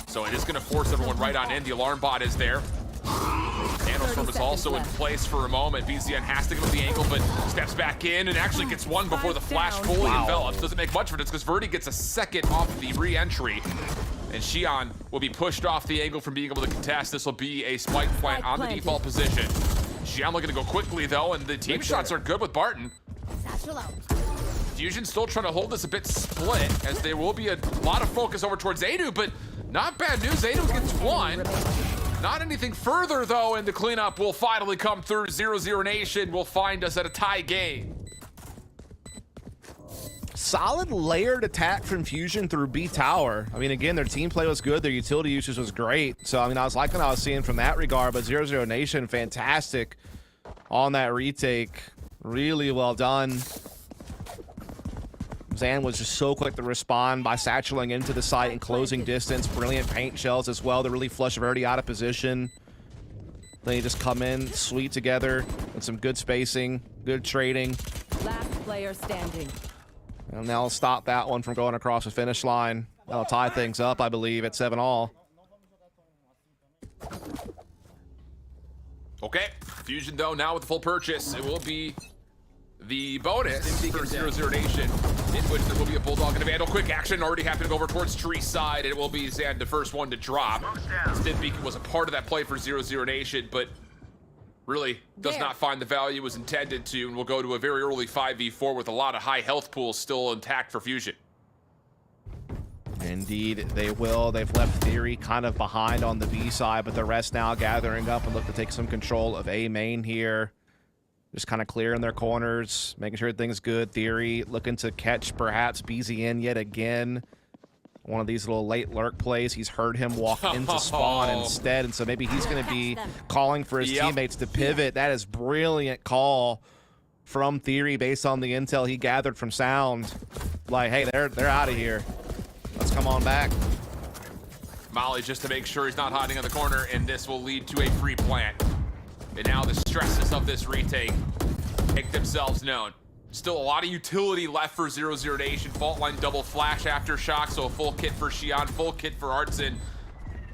So it is going to force everyone right on in. The alarm bot is there. Nanostorm is also in place for a moment. BZN has to go to the angle, but steps back in and actually gets one before the flash fully envelops. Doesn't make much of it because Verdi gets a second off the re-entry. And Xi'an will be pushed off the angle from being able to contest. This will be a spike plant on the default position. Xi'an looking to go quickly though, and the team shots are good with Barton. Fusion still trying to hold this a bit split, as there will be a lot of focus over towards Adu, but not bad news. Adu gets one. Not anything further though, and the cleanup will finally come through. 00Nation will find us at a tie game. Solid layered attack from Fusion through B tower. I mean, again, their team play was good. Their utility usage was great. So, I mean, I was liking what I was seeing from that regard, but 00Nation, fantastic on that retake. Really well done. Zan was just so quick to respond by satcheling into the site and closing distance. Brilliant paint shells as well to really flush Verdi out of position. Then you just come in, sweet together with some good spacing, good trading. Last player standing. And they'll stop that one from going across the finish line. That'll tie things up, I believe, at 7-all. Okay, Fusion though, now with the full purchase, it will be the bonus for 00Nation, in which there will be a Bulldog and a Vandal. Quick action already happening over towards tree side. It will be Zan, the first one to drop. Stid Beacon was a part of that play for 00Nation, but really does not find the value was intended to, and we'll go to a very early 5v4 with a lot of high health pools still intact for Fusion. And Indeed, they will. They've left Theory kind of behind on the B side, but the rest now gathering up and look to take some control of A main here. Just kind of clearing their corners, making sure everything's good. Theory looking to catch perhaps BZN yet again. One of these little late lurk plays. He's heard him walk into spawn instead, and so maybe he's going to be calling for his teammates to pivot. That is brilliant call from Theory based on the intel he gathered from Sound. Like, hey, they're out of here. Let's come on back. Molly just to make sure he's not hiding in the corner, and this will lead to a free plant. And now the stresses of this retake make themselves known. Still a lot of utility left for 00Nation. Fault line double flash aftershock, so a full kit for Xian, full kit for Artson.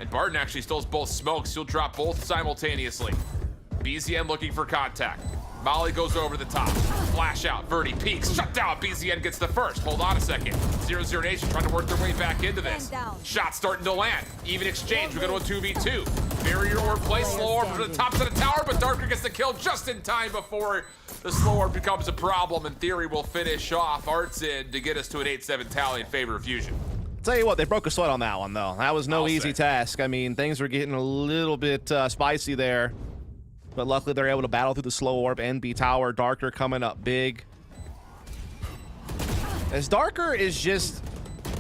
And Barton actually still has both smokes. He'll drop both simultaneously. BZN looking for contact. Molly goes over the top. Flash out. Verdi peeks. Shut down. BZN gets the first. Hold on a second. 00Nation trying to work their way back into this. Shot starting to land. Even exchange. We go to a 2v2. Barrier orb play. Slow orb to the top of the tower, but Darker gets the kill just in time before the slow orb becomes a problem. And Theory will finish off Artson to get us to an 8-7 tally in favor of Fusion. Tell you what, they broke a sweat on that one, though. That was no easy task. I mean, things were getting a little bit spicy there. But luckily, they're able to battle through the slow orb and B tower. Darker coming up big. As Darker is just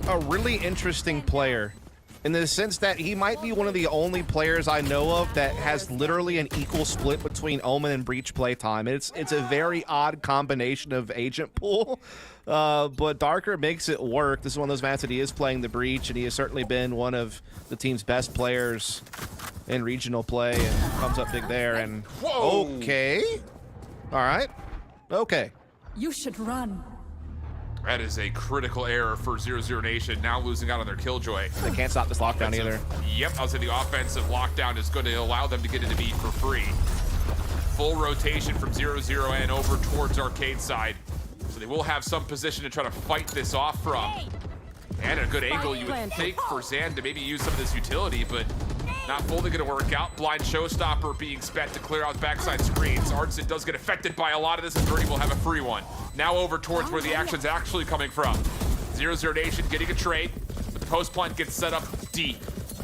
a really interesting player in the sense that he might be one of the only players I know of that has literally an equal split between Omen and Breach playtime. It's a very odd combination of agent pool, but Darker makes it work. This is one of those maps that he is playing the Breach, and he has certainly been one of the team's best players in regional play, and comes up big there. And okay, all right, okay. You should run. That is a critical error for 00Nation, now losing out on their Killjoy. They can't stop this lockdown either. Yep, I was saying the offensive lockdown is going to allow them to get into B for free. Full rotation from 00N over towards arcade side. So they will have some position to try to fight this off from. And a good angle, you would think, for Zan to maybe use some of this utility, but not fully going to work out. Blind Showstopper being spent to clear out backside screens. Artson does get affected by a lot of this, and Verdi will have a free one. Now over towards where the action's actually coming from. 00Nation getting a trade. The post plant gets set up deep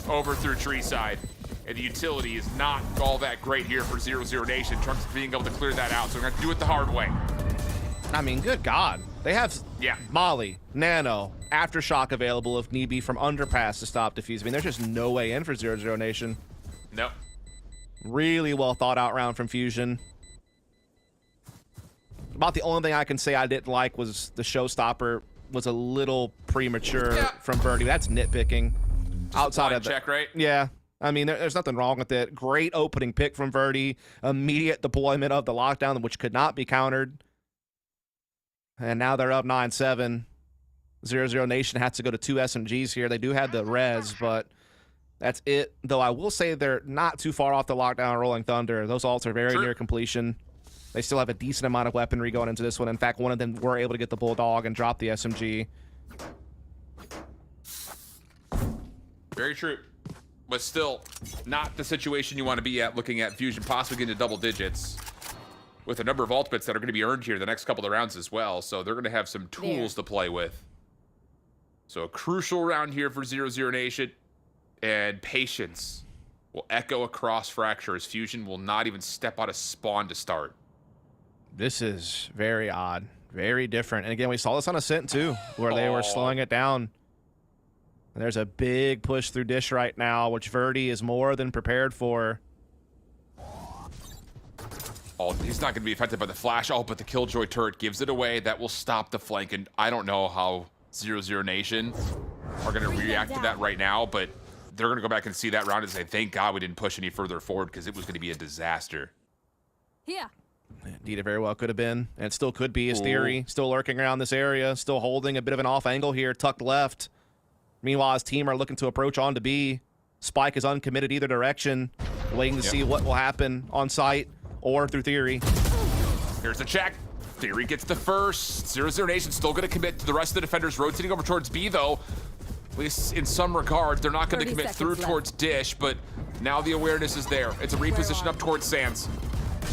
over through tree side. And the utility is not all that great here for 00Nation. Trunks being able to clear that out, so we're going to have to do it the hard way. I mean, good God. They have Molly, Nano, Aftershock available if need be from Underpass to stop defuse. I mean, there's just no way in for 00Nation. Nope. Really well thought out round from Fusion. About the only thing I can say I didn't like was the Showstopper was a little premature from Verdi. That's nitpicking. Just outside of check, right? Yeah. I mean, there's nothing wrong with it. Great opening pick from Verdi. Immediate deployment of the lockdown, which could not be countered. And now they're up 9-7. 00Nation has to go to 2 SMGs here. They do have the res, but that's it. Though I will say they're not too far off the lockdown Rolling Thunder. Those ults are very near completion. They still have a decent amount of weaponry going into this one. In fact, one of them were able to get the Bulldog and drop the SMG. Very true. But still, not the situation you want to be at looking at Fusion possibly getting to double digits with a number of ultimates that are going to be earned here the next couple of rounds as well. So they're going to have some tools to play with. So a crucial round here for 00Nation. And patience will echo across Fracture as Fusion will not even step out of spawn to start. This is very odd. Very different. And again, we saw this on Ascent too, where they were slowing it down. And there's a big push through Dish right now, which Verdi is more than prepared for. Oh, he's not going to be affected by the flash. Oh, but the Killjoy turret gives it away. That will stop the flank. And I don't know how 00Nation are going to react to that right now, but they're going to go back and see that round and say, thank God we didn't push any further forward because it was going to be a disaster. Here. Indeed, it very well could have been, and it still could be his theory. Still lurking around this area, still holding a bit of an off angle here, tucked left. Meanwhile, his team are looking to approach on to B. Spike is uncommitted either direction, waiting to see what will happen on site or through theory. Here's the check. Theory gets the first. 00Nation still going to commit to the rest of the defenders rotating over towards B, though. At least in some regard, they're not going to commit through towards Dish, but now the awareness is there. It's a reposition up towards Sands.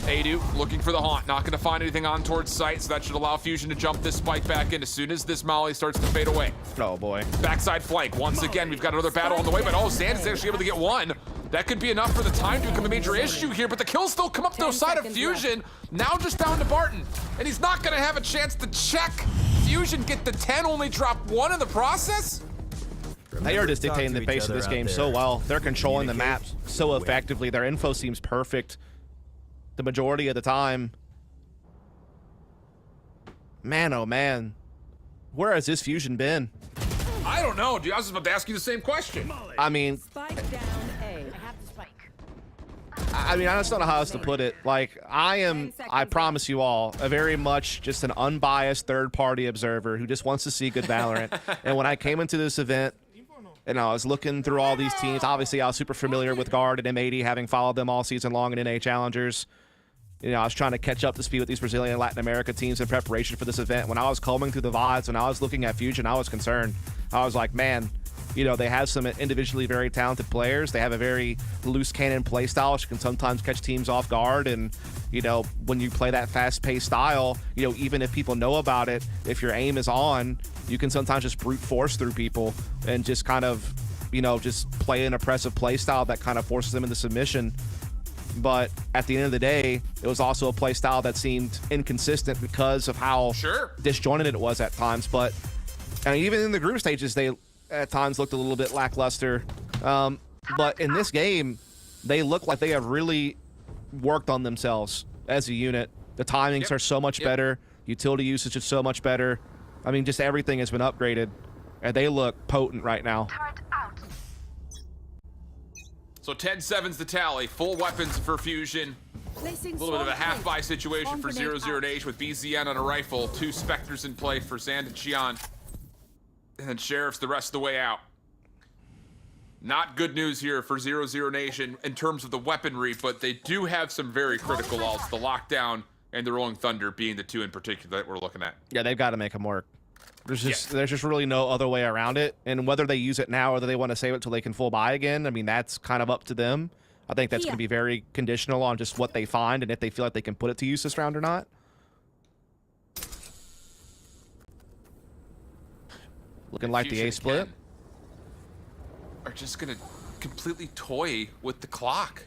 Adu looking for the haunt, not going to find anything on towards sight, so that should allow Fusion to jump this spike back in as soon as this molly starts to fade away. Oh boy. Backside flank, once again, we've got another battle on the way, but oh, Zand is actually able to get one. That could be enough for the time to become a major issue here, but the kills still come up to the side of Fusion. Now just down to Barton, and he's not going to have a chance to check. Fusion get the 10, only drop 1 in the process? They are just dictating the pace of this game so well. They're controlling the map so effectively. Their info seems perfect the majority of the time. Man, oh man. Where has this Fusion been? I don't know, dude. I was just about to ask you the same question. I mean, Spike down A. I just don't know how else to put it. Like, I promise you all, a very much just an unbiased third-party observer who just wants to see good Valorant. And when I came into this event, and I was looking through all these teams, obviously I was super familiar with Guard and M80, having followed them all season long in NA Challengers. You know, I was trying to catch up to speed with these Brazilian and Latin America teams in preparation for this event. When I was combing through the VODs, when I was looking at Fusion, I was concerned. I was like, man, you know, they have some individually very talented players. They have a very loose cannon play style, which can sometimes catch teams off guard. And, you know, when you play that fast-paced style, you know, even if people know about it, if your aim is on, you can sometimes just brute force through people and just kind of, you know, just play an oppressive play style that kind of forces them into submission. But at the end of the day, it was also a play style that seemed inconsistent because of how disjointed it was at times. But and even in the group stages, they at times looked a little bit lackluster. But in this game, they look like they have really worked on themselves as a unit. The timings are so much better. Utility usage is so much better. I mean, just everything has been upgraded, and they look potent right now. So 10-7's the tally. Full weapons for Fusion. A little bit of a half-buy situation for 00Nation with BZN on a rifle. 2 Spectres in play for Zand and Xian. And then Sheriff's the rest of the way out. Not good news here for 00Nation in terms of the weaponry, but they do have some very critical ults. The Lockdown and the Rolling Thunder being the 2 in particular that we're looking at. Yeah, they've got to make them work. There's just really no other way around it. And whether they use it now or whether they want to save it till they can full buy again, I mean, that's kind of up to them. I think that's going to be very conditional on just what they find and if they feel like they can put it to use this round or not. Looking like the A split. Are just going to completely toy with the clock.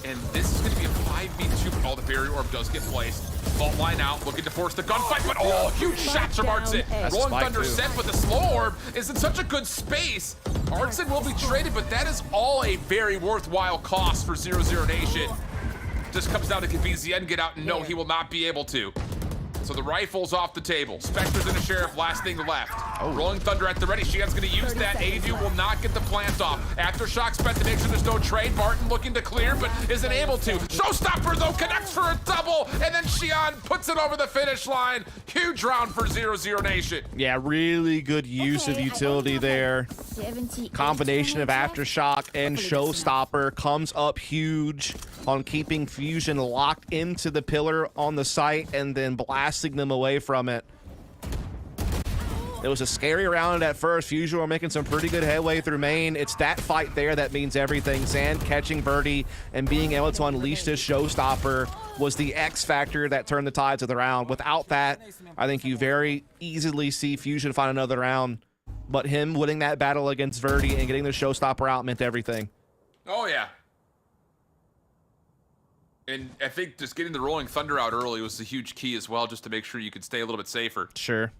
And this is going to be a 5v2. Oh, the barrier orb does get placed. Vault line out, looking to force the gunfight, but oh, huge shots from Artson. Rolling Thunder sent, but the slow orb is in such a good space. Artson will be traded, but that is all a very worthwhile cost for 00Nation. Just comes down to can BZN get out, and no, he will not be able to. So the rifle's off the table. Spectres and a Sheriff, last thing left. Rolling Thunder at the ready. Xian's gonna use that. Adu will not get the plant off. Aftershock spent to make sure there's no trade. Barton looking to clear, but isn't able to. Showstopper, though, connects for a double, and then Xian puts it over the finish line. Huge round for 00Nation. Yeah, really good use of utility there. Combination of Aftershock and Showstopper comes up huge on keeping Fusion locked into the pillar on the site and then blasting them away from it. It was a scary round at first. Fusion were making some pretty good headway through main. It's that fight there that means everything. Zand catching Birdie and being able to unleash this Showstopper was the X factor that turned the tides of the round. Without that, I think you very easily see Fusion find another round. But him winning that battle against Verdi and getting the Showstopper out meant everything. Oh, yeah. And I think just getting the Rolling Thunder out early was a huge key as well, just to make sure you could stay a little bit safer. Sure.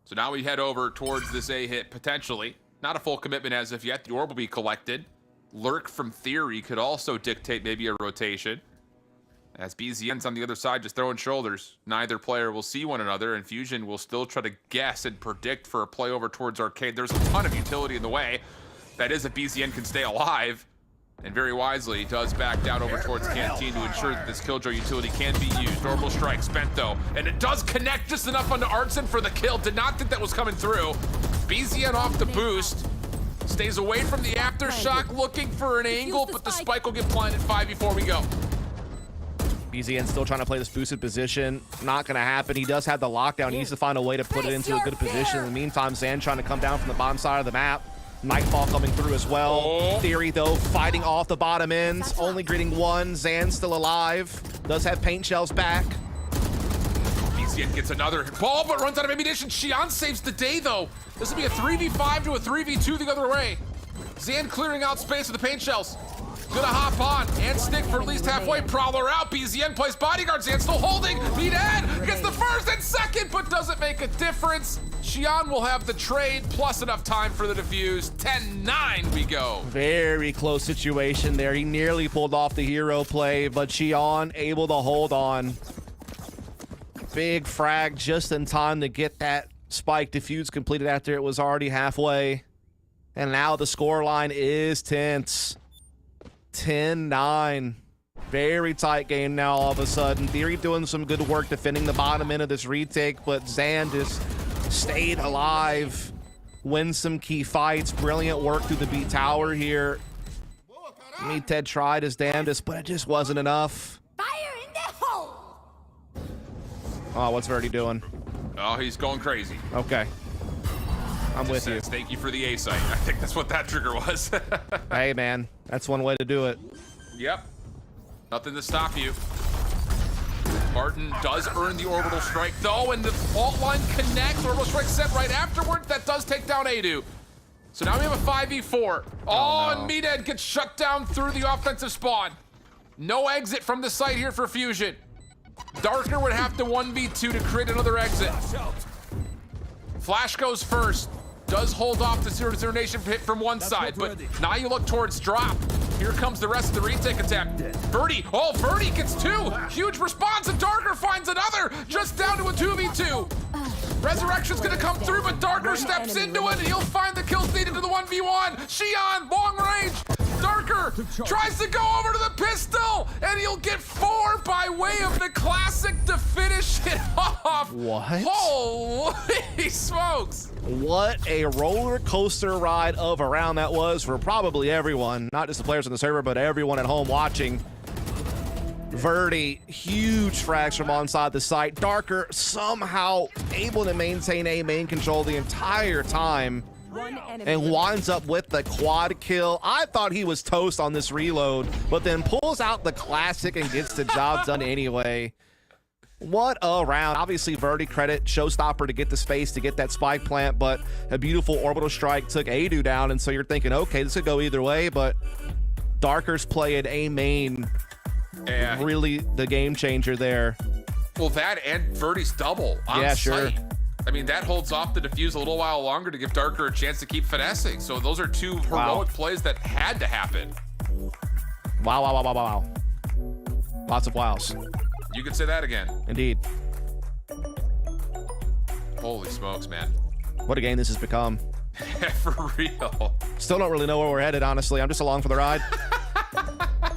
So now we head over towards this A hit, potentially. Not a full commitment as of yet. The orb will be collected. Lurk from Theory could also dictate maybe a rotation. As BZN's on the other side, just throwing shoulders. Neither player will see one another, and Fusion will still try to guess and predict for a play over towards Arcade. There's a ton of utility in the way. That is if BZN can stay alive. And very wisely, does back down over towards Canteen to ensure that this Killjoy utility can be used. Orbital Strike spent, though. And it does connect just enough onto Artson for the kill. Did not think that was coming through. BZN off the boost. Stays away from the Aftershock, looking for an angle, but the spike will get planted 5 before we go. BZN still trying to play this boosted position. Not going to happen. He does have the lockdown. He needs to find a way to put it into a good position. In the meantime, Zand trying to come down from the bottom side of the map. Nightfall coming through as well. Oh. Theory, though, fighting off the bottom ends. Only greeting one. Zan still alive. Does have paint shells back. VCT gets another ball, but runs out of ammunition. Xian saves the day, though. This will be a 3v5 to a 3v2 the other way. Zan clearing out space with the paint shells. Gonna hop on and stick for at least halfway. Prowler out. BZN plays bodyguard. Zan still holding. Meathead gets the first and second, but doesn't make a difference. Xian will have the trade plus enough time for the defuse. 10-9 we go. Very close situation there. He nearly pulled off the hero play, but Xian able to hold on. Big frag just in time to get that spike defuse completed after it was already halfway. And now the scoreline is tense. 10-9. Very tight game now all of a sudden. Theory doing some good work defending the bottom end of this retake, but Zan just stayed alive. Wins some key fights. Brilliant work through the B tower here. Meathead tried his damnedest, but it just wasn't enough. Fire in the hole! Oh, what's Verdi doing? Oh, he's going crazy. Okay. I'm with you. Says, thank you for the A site. I think that's what that trigger was. Hey, man. That's one way to do it. Yep. Nothing to stop you. Martin does earn the orbital strike, though, and the fault line connects. Orbital strike set right afterward. That does take down Adu. So now we have a 5v4. Oh, no. And Meathead gets shut down through the offensive spawn. No exit from the site here for Fusion. Darker would have to 1v2 to create another exit. Flash goes first. Does hold off the 00Nation hit from one side, but now you look towards drop. Here comes the rest of the retake attempt. Verdi, oh, Verdi gets two. Huge response, and Darker finds another. Just down to a 2v2. Resurrection's gonna come through, but Darker steps into it, and he'll find the kills needed to the 1v1. Xian, long range. Darker tries to go over to the pistol, and he'll get 4 by way of the classic to finish it off. What? Holy smokes. What a roller coaster ride of a round that was for probably everyone, not just the players on the server, but everyone at home watching. Verdi, huge frags from onside the site. Darker somehow able to maintain A main control the entire time and winds up with the quad kill. I thought he was toast on this reload, but then pulls out the classic and gets the job done anyway. What a round. Obviously, Verdi credit showstopper to get the space to get that spike plant, but a beautiful orbital strike took Adu down, and so you're thinking, okay, this could go either way, but Darker's play at A main, really the game changer there. Well, that and Verdi's double on yeah, site. Sure. I mean, that holds off the defuse a little while longer to give Darker a chance to keep finessing. So those are two heroic plays that had to happen. Wow, wow, wow, wow, wow. Lots of wows. You could say that again. Indeed. Holy smokes, man. What a game this has become. For real. Still don't really know where we're headed, honestly. I'm just along for the ride.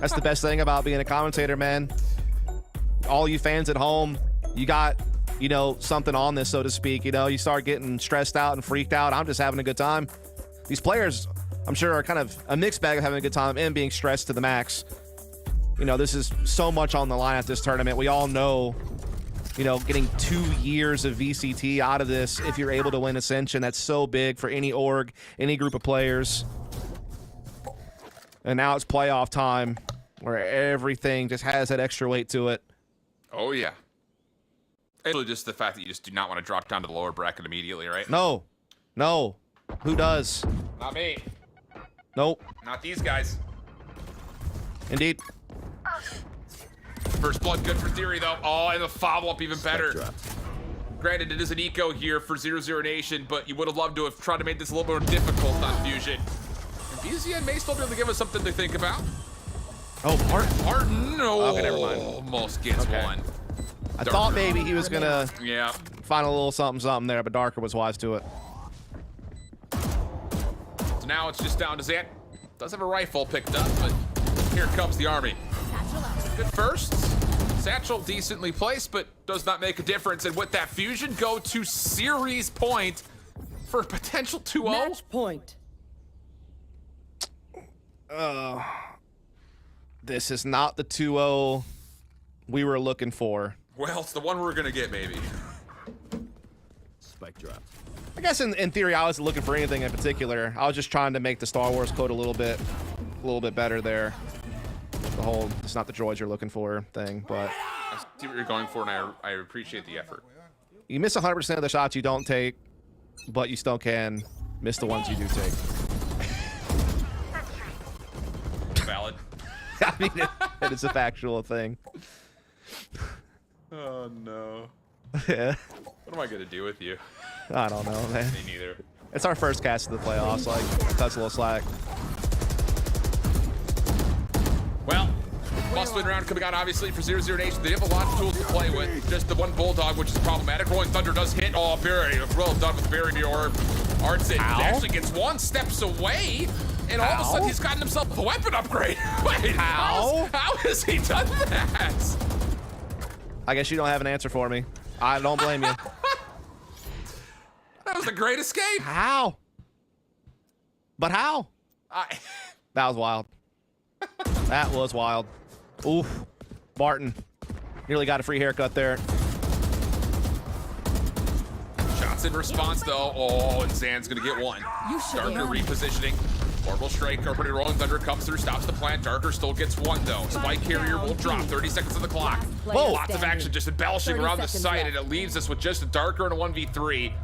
That's the best thing about being a commentator, man. All you fans at home, you got, you know, something on this, so to speak. You know, you start getting stressed out and freaked out. I'm just having a good time. These players, I'm sure, are kind of a mixed bag of having a good time and being stressed to the max. You know, this is so much on the line at this tournament. We all know, you know, getting 2 years of VCT out of this, if you're able to win Ascension, that's so big for any org, any group of players. And now it's playoff time, where everything just has that extra weight to it. Oh, yeah. It's really just the fact that you just do not want to drop down to the lower bracket immediately, right? No. No. Who does? Not me. Nope. Not these guys. Indeed. First blood good for Theory, though. Oh, and the follow-up even better. Granted, it is an eco here for 00Nation, but you would have loved to have tried to make this a little more difficult on Fusion. And BZN may still be able to give us something to think about. Oh, Martin. Oh, okay, never mind. Almost gets one. I thought maybe he was going to find a little something there, but Darker was wise to it. So now it's just down to Zant. Does have a rifle picked up, but here comes the army. Good first. Satchel decently placed, but does not make a difference. And with that Fusion, go to series point for a potential 2-0. Match point. This is not the 2-0 we were looking for. Well, it's the one we're gonna get, maybe. Spike drop. I guess in theory, I wasn't looking for anything in particular. I was just trying to make the Star Wars code a little bit better there. The whole "it's not the droids you're looking for" thing, but I see what you're going for, and I appreciate the effort. you miss 100% of the shots you don't take, but you still can miss the ones you do take. Valid. I mean, it is a factual thing. Oh no. Yeah. What am I gonna do with you? I don't know, man. Me neither. It's our first cast of the playoffs, like, that's a little slack. Well, must-win round coming out, obviously, for 00Nation. They have a lot of tools to play with. Just the one Bulldog, which is problematic. Rolling Thunder does hit. Oh, very well done with Barry Orb. Artson actually gets one, steps away, and all of a sudden he's gotten himself a weapon upgrade. Wait, how has he done that? I guess you don't have an answer for me. I don't blame you. That was a great escape. How? But how? That was wild. That was wild. Oof. Barton nearly got a free haircut there. Shots in response, though. Oh, and Zan's going to get one. Darker repositioning. Orbital Strike, opening Rolling Thunder comes through, stops the plant. Darker still gets one, though. Spike Carrier will drop. 30 seconds on the clock. Whoa. Lots of action just embellishing around the site, and it leaves us with just a Darker and a 1v3.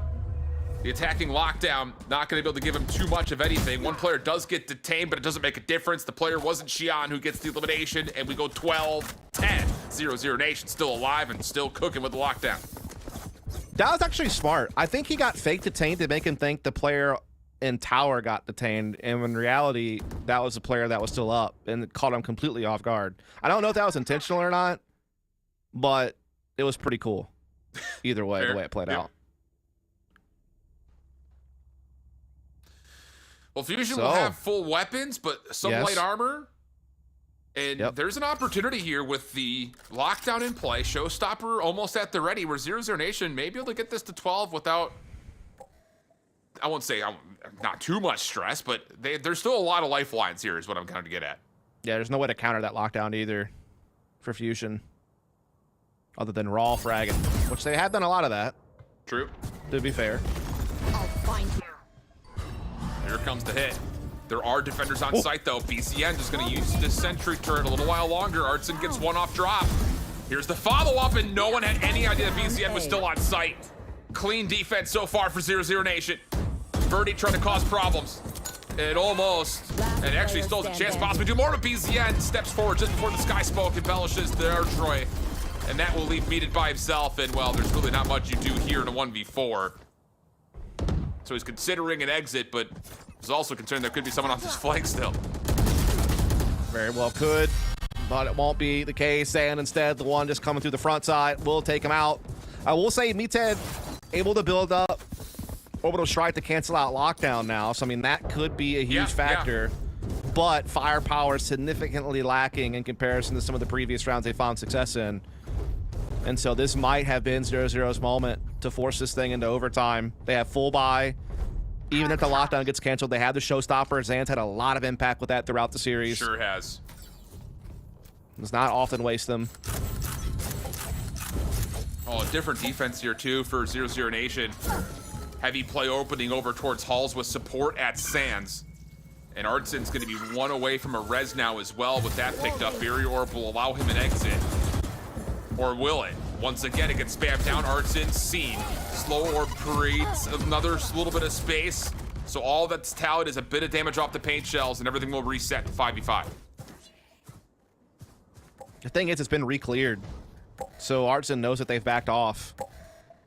The attacking lockdown, not going to be able to give him too much of anything. One player does get detained, but it doesn't make a difference. The player wasn't Xian who gets the elimination, and we go 12-10. 00Nation still alive and still cooking with the lockdown. That was actually smart. I think he got fake detained to make him think the player in tower got detained, and in reality, that was the player that was still up, and it caught him completely off guard. I don't know if that was intentional or not, but it was pretty cool. Either way, the way it played out. Well, Fusion will have full weapons, but some light armor. And there's an opportunity here with the lockdown in play. Showstopper almost at the ready, where 00Nation may be able to get this to 12 without, I won't say not too much stress, but there's still a lot of lifelines here is what I'm kind of get at. Yeah, there's no way to counter that lockdown either for Fusion, other than raw fragging, which they have done a lot of that. True. To be fair. I'll find you. Here comes the hit. There are defenders on site, though. VCN just going to use this sentry turret a little while longer. Artson gets one off drop. Here's the follow-up, and no one had any idea that VCN was still on site. Clean defense so far for 00Nation. Birdie trying to cause problems. It almost, and actually still has a chance possibly to do more, but BZN steps forward just before the Sky Smoke embellishes their Troy. And that will leave Meated by himself, and well, there's really not much you do here in a 1v4. So he's considering an exit, but he's also concerned there could be someone on his flank still. Very well could, but it won't be the case, and instead the one just coming through the front side will take him out. I will say Meated able to build up Orbital Strike to cancel out lockdown now, so I mean that could be a huge factor, but firepower significantly lacking in comparison to some of the previous rounds they found success in. And so this might have been 00's moment to force this thing into overtime. They have full buy. Even if the lockdown gets canceled, they have the showstopper. Zan's had a lot of impact with that throughout the series. Sure has. Does not often waste them. Oh, a different defense here too for 00Nation. Heavy play opening over towards Halls with support at Sands. And Artson's going to be one away from a res now as well with that picked up. Barrier Orb will allow him an exit. Or will it? Once again, it gets spammed down. Artson seen. Slow Orb creates another little bit of space. So all that's tallied is a bit of damage off the paint shells, and everything will reset to 5v5. The thing is, it's been re-cleared. So Artson knows that they've backed off.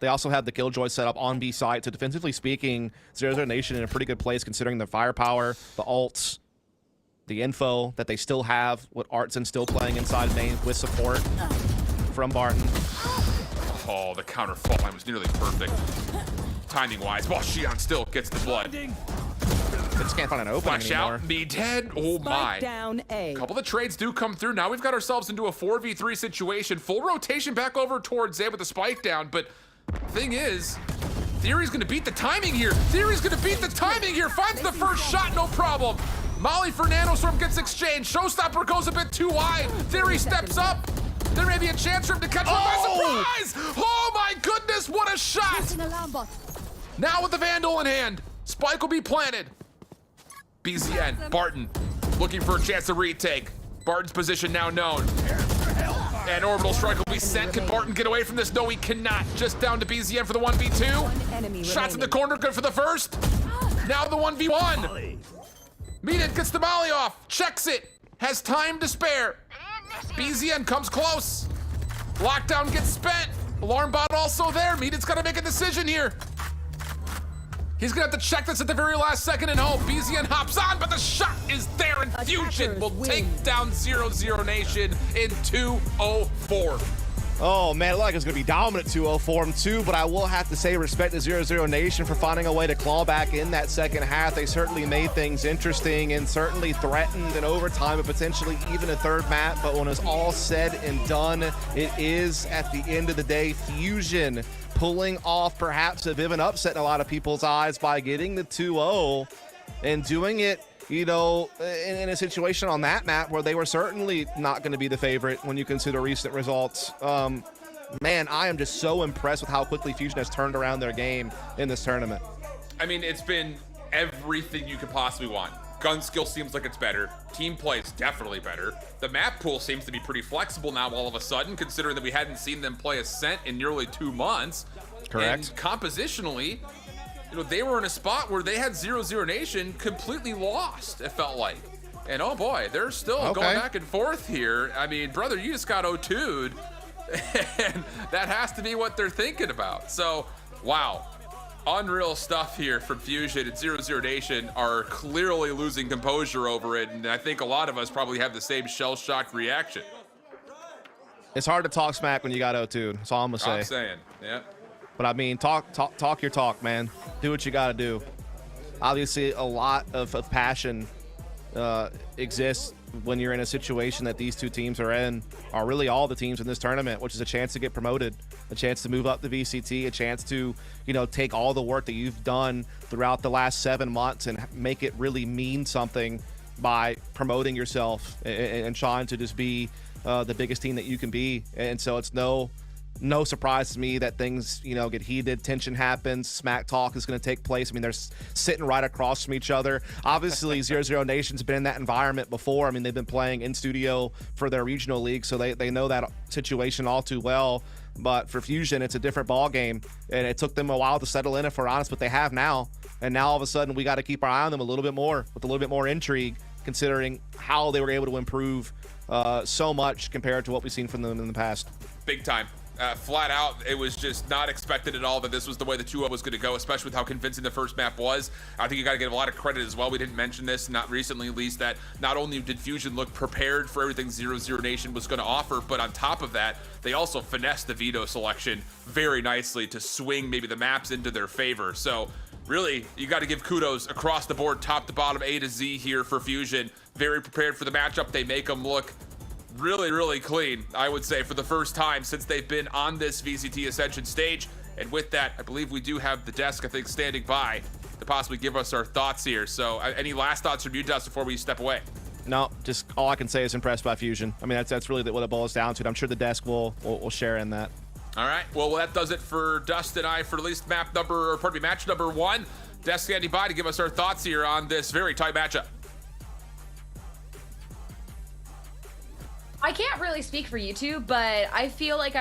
They also have the Killjoy set up on B side. So defensively speaking, 00Nation in a pretty good place considering the firepower, the ults, the info that they still have, with Artson still playing inside main with support from Barton. Oh, the counter fault line was nearly perfect. Timing-wise, while Xian still gets the blood. They just can't find an opening Flash anymore. out, me dead. Oh my. Down A. A couple of the trades do come through. Now we've got ourselves into a 4v3 situation. Full rotation back over towards Zay with the spike down, but thing is, Theory's gonna beat the timing here. Theory's gonna beat the timing here. Finds the first shot, no problem. Molly for Nanostorm gets exchanged. Showstopper goes a bit too wide. Theory steps up. There may be a chance for him to catch one by surprise. Oh my goodness, what a shot. Now with the Vandal in hand, spike will be planted. BZN, Barton, looking for a chance to retake. Barton's position now known. And orbital strike will be sent. Can Barton get away from this? No, he cannot. Just down to BZN for the 1v2. Shots in the corner, good for the first. Now the 1v1. Meaden gets the volley off, checks it, has time to spare. BZN comes close. Lockdown gets spent. Alarm bot also there. Meaden's got to make a decision here. He's gonna have to check this at the very last second and hope. BZN hops on, but the shot is there, and Fusion will take down 00Nation in 2:04. Oh man, it looked like it was gonna be dominant 2-0 for him too, but I will have to say respect to 00Nation for finding a way to claw back in that second half. They certainly made things interesting and certainly threatened an overtime and potentially even a third map, but when it's all said and done, it is at the end of the day Fusion pulling off perhaps a Vivid upset in a lot of people's eyes by getting the 2-0 and doing it, you know, in a situation on that map where they were certainly not going to be the favorite when you consider recent results. Man, I am just so impressed with how quickly Fusion has turned around their game in this tournament. I mean, it's been everything you could possibly want. Gun skill seems like it's better. Team play is definitely better. The map pool seems to be pretty flexible now all of a sudden, considering that we hadn't seen them play Ascent in nearly 2 months. Correct. And compositionally, you know, they were in a spot where they had 00Nation completely lost, it felt like. And oh boy, they're still going back and forth here. I mean, brother, you just got O2'd, and that has to be what they're thinking about. So, wow. Unreal stuff here from Fusion, and 00Nation are clearly losing composure over it, and I think a lot of us probably have the same shell-shocked reaction. It's hard to talk smack when you got O2. That's all I'm gonna say. I'm saying, yeah. But I mean, talk your talk, man. Do what you gotta do. Obviously, a lot of passion exists when you're in a situation that these two teams are in, or really all the teams in this tournament, which is a chance to get promoted, a chance to move up the VCT, a chance to, you know, take all the work that you've done throughout the last 7 months and make it really mean something by promoting yourself and trying to just be the biggest team that you can be. And so it's no surprise to me that things, you know, get heated, tension happens, smack talk is going to take place. I mean, they're sitting right across from each other. Obviously, 00Nation's been in that environment before. I mean, they've been playing in studio for their regional league, so they know that situation all too well. But for Fusion, it's a different ball game, and it took them a while to settle in, if we're honest, but they have now. And now all of a sudden, we got to keep our eye on them a little bit more, with a little bit more intrigue, considering how they were able to improve so much compared to what we've seen from them in the past. Big time. Flat out, it was just not expected at all that this was the way the 2-0 was going to go, especially with how convincing the first map was. I think you got to give a lot of credit as well. We didn't mention this, not recently at least, that not only did Fusion look prepared for everything 00Nation was going to offer, but on top of that, they also finessed the veto selection very nicely to swing maybe the maps into their favor. So really, you got to give kudos across the board, top to bottom, A to Z here for Fusion. Very prepared for the matchup. They make them look really, really clean, I would say, for the first time since they've been on this VCT Ascension stage. And with that, I believe we do have the desk, I think, standing by to possibly give us our thoughts here. So any last thoughts from you, Dust, before we step away? No, just all I can say is impressed by Fusion. I mean, that's really what it boils down to. And I'm sure the desk will share in that. All right, well, that does it for Dust and I for at least match number 1. Desk standing by to give us our thoughts here on this very tight matchup. I can't really speak for you two, but I feel like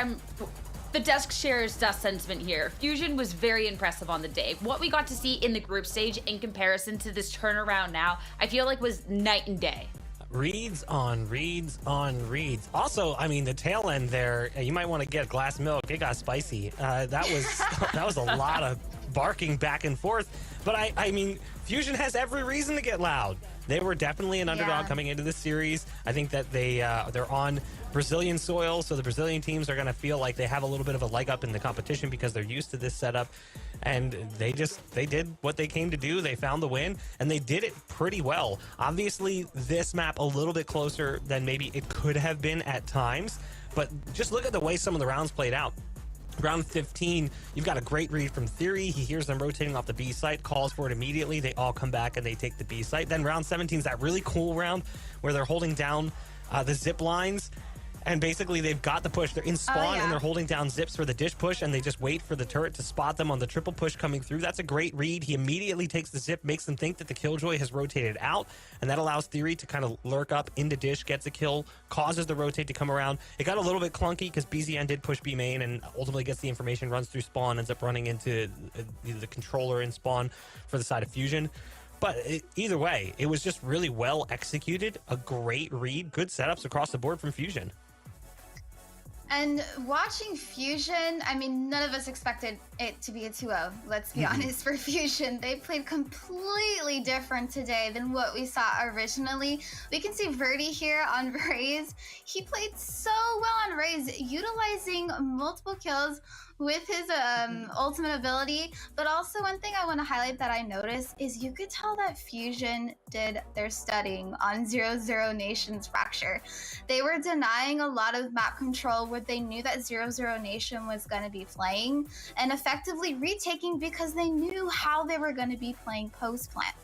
the desk shares Dust sentiment here. Fusion was very impressive on the day. What we got to see in the group stage in comparison to this turnaround now, I feel like was night and day. Reads on reads on reads. Also, I mean, the tail end there, you might want to get a glass of milk. It got spicy. That was a lot of barking back and forth. But I mean, Fusion has every reason to get loud. They were definitely an underdog coming into this series. I think that they're on Brazilian soil, so the Brazilian teams are going to feel like they have a little bit of a leg up in the competition because they're used to this setup. And they did what they came to do. They found the win, and they did it pretty well. Obviously, this map a little bit closer than maybe it could have been at times, but just look at the way some of the rounds played out. Round 15, you've got a great read from Theory. He hears them rotating off the B site, calls for it immediately. They all come back and they take the B site. Then round 17 is that really cool round where they're holding down the zip lines. And basically, they've got the push. They're in spawn, yeah. and they're holding down zips for the dish push, and they just wait for the turret to spot them on the triple push coming through. That's a great read. He immediately takes the zip, makes them think that the Killjoy has rotated out, and that allows Theory to kind of lurk up into dish, gets a kill, causes the rotate to come around. It got a little bit clunky because BZN did push B main, and ultimately gets the information, runs through spawn, ends up running into the controller in spawn for the side of Fusion. But either way, it was just really well executed, a great read, good setups across the board from Fusion. And watching Fusion, I mean, none of us expected it to be a 2-0. Let's be honest, for Fusion. They played completely different today than what we saw originally. We can see Verdi here on Raze. He played so well on Raze, utilizing multiple kills with his ultimate ability. But also one thing I want to highlight that I noticed is you could tell that Fusion did their studying on 00Nation's Fracture. They were denying a lot of map control where they knew that 00Nation was going to be playing, and effectively retaking because they knew how they were going to be playing post-plant.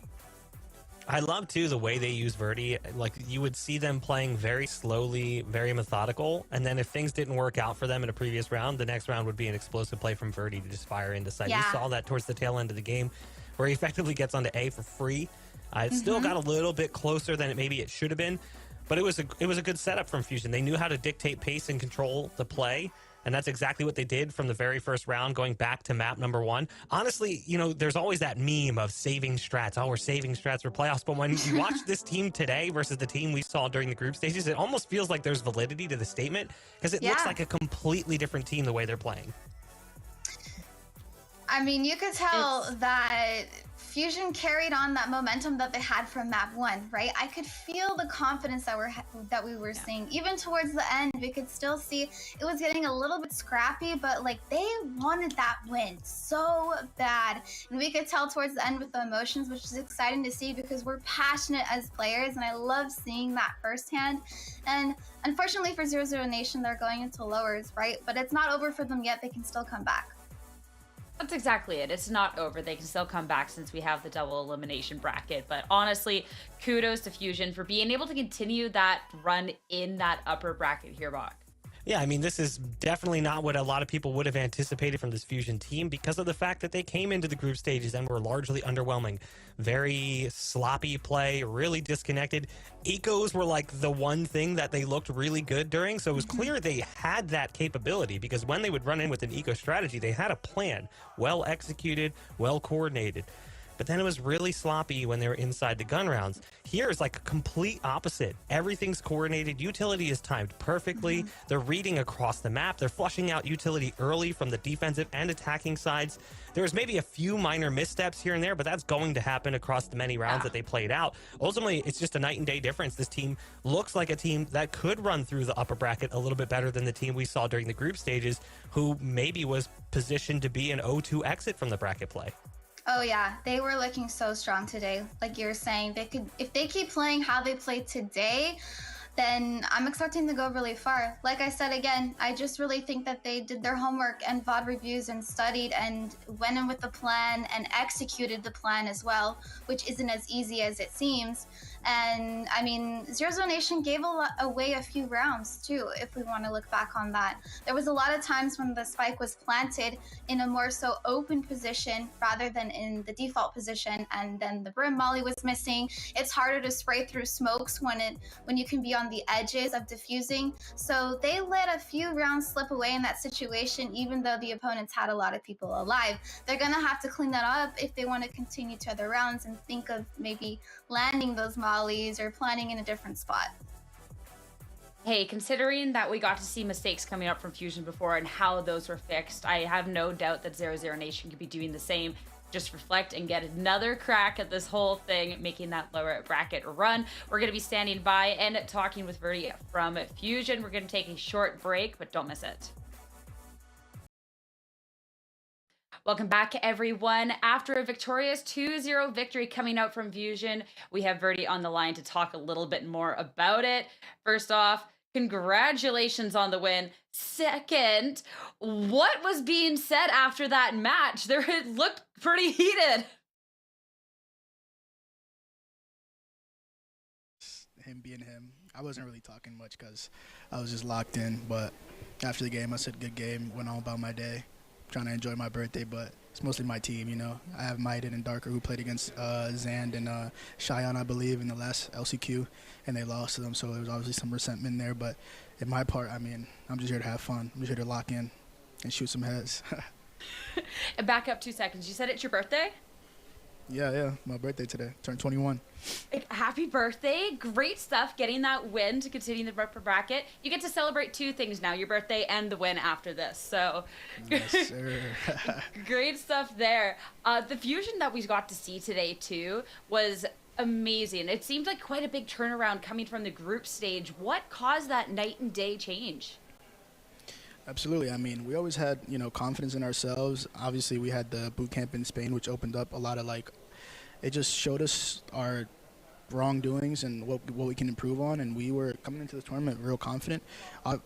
I love, too, the way they use Verdi. Like, you would see them playing very slowly, very methodical, and then if things didn't work out for them in a previous round, the next round would be an explosive play from Verdi to just fire into sight. Yeah. We saw that towards the tail end of the game, where he effectively gets onto A for free. It still got a little bit closer than maybe it should have been, but it was a good setup from Fusion. They knew how to dictate pace and control the play, and that's exactly what they did from the very first round, going back to map number 1. Honestly, you know, there's always that meme of saving strats. Oh, we're saving strats for playoffs. But when you watch this team today versus the team we saw during the group stages, it almost feels like there's validity to the statement, because it looks like a completely different team the way they're playing. I mean, you could tell that Fusion carried on that momentum that they had from map 1, right? I could feel the confidence that we were seeing. Even towards the end, we could still see it was getting a little bit scrappy, but like they wanted that win so bad. And we could tell towards the end with the emotions, which is exciting to see because we're passionate as players, and I love seeing that firsthand. And unfortunately for 00Nation, they're going into lowers, right? But it's not over for them yet. They can still come back. That's exactly it. It's not over. They can still come back since we have the double elimination bracket. But honestly, kudos to Fusion for being able to continue that run in that upper bracket here, Bach. Yeah, I mean, this is definitely not what a lot of people would have anticipated from this Fusion team because of the fact that they came into the group stages and were largely underwhelming. Very sloppy play, really disconnected. Ecos were like the one thing that they looked really good during, so it was clear they had that capability because when they would run in with an eco strategy, they had a plan, well executed, well coordinated. But then it was really sloppy when they were inside the gun rounds. Here is like a complete opposite. Everything's coordinated. Utility is timed perfectly. They're reading across the map. They're flushing out utility early from the defensive and attacking sides. There's maybe a few minor missteps here and there, but that's going to happen across the many rounds that they played out. Ultimately, it's just a night and day difference. This team looks like a team that could run through the upper bracket a little bit better than the team we saw during the group stages, who maybe was positioned to be an 0-2 exit from the bracket play. Oh yeah, they were looking so strong today. Like you were saying, they could, if they keep playing how they played today, then I'm expecting to go really far. Like I said again, I just really think that they did their homework and VOD reviews and studied and went in with the plan and executed the plan as well, which isn't as easy as it seems. And I mean, 00Nation gave away a few rounds too, if we want to look back on that. There was a lot of times when the spike was planted in a more so open position rather than in the default position, and then the brim molly was missing. It's harder to spray through smokes when you can be on the edges of diffusing. So they let a few rounds slip away in that situation, even though the opponents had a lot of people alive. They're gonna have to clean that up if they want to continue to other rounds and think of maybe landing those mollies or planning in a different spot. Hey, considering that we got to see mistakes coming up from Fusion before and how those were fixed, I have no doubt that 00Nation could be doing the same. Just reflect and get another crack at this whole thing, making that lower bracket run. We're going to be standing by and talking with Verdi from Fusion. We're going to take a short break, but don't miss it. Welcome back, everyone. After a victorious 2-0 victory coming out from Fusion, we have Verdi on the line to talk a little bit more about it. First off, congratulations on the win. Second, what was being said after that match? It looked pretty heated. him being him. I wasn't really talking much because I was just locked in. But after the game, I said, good game, went on about my day, trying to enjoy my birthday. But it's mostly my team, you know. I have Maiden and Darker who played against Zand and Cheyenne, I believe, in the last LCQ, and they lost to them. So there was obviously some resentment there. But in my part, I mean, I'm just here to have fun. I'm just here to lock in and shoot some heads. And back up 2 seconds. You said it's your birthday? Yeah, my birthday today. Turned 21. Happy birthday. Great stuff getting that win to continue the upper bracket. You get to celebrate 2 things now, your birthday and the win after this. So Yes, sir. great stuff there. The fusion that we got to see today too was amazing. It seemed like quite a big turnaround coming from the group stage. What caused that night and day change? Absolutely. I mean, we always had, you know, confidence in ourselves. Obviously, we had the boot camp in Spain, which opened up a lot of, like, it just showed us our wrongdoings and what we can improve on. And we were coming into the tournament real confident.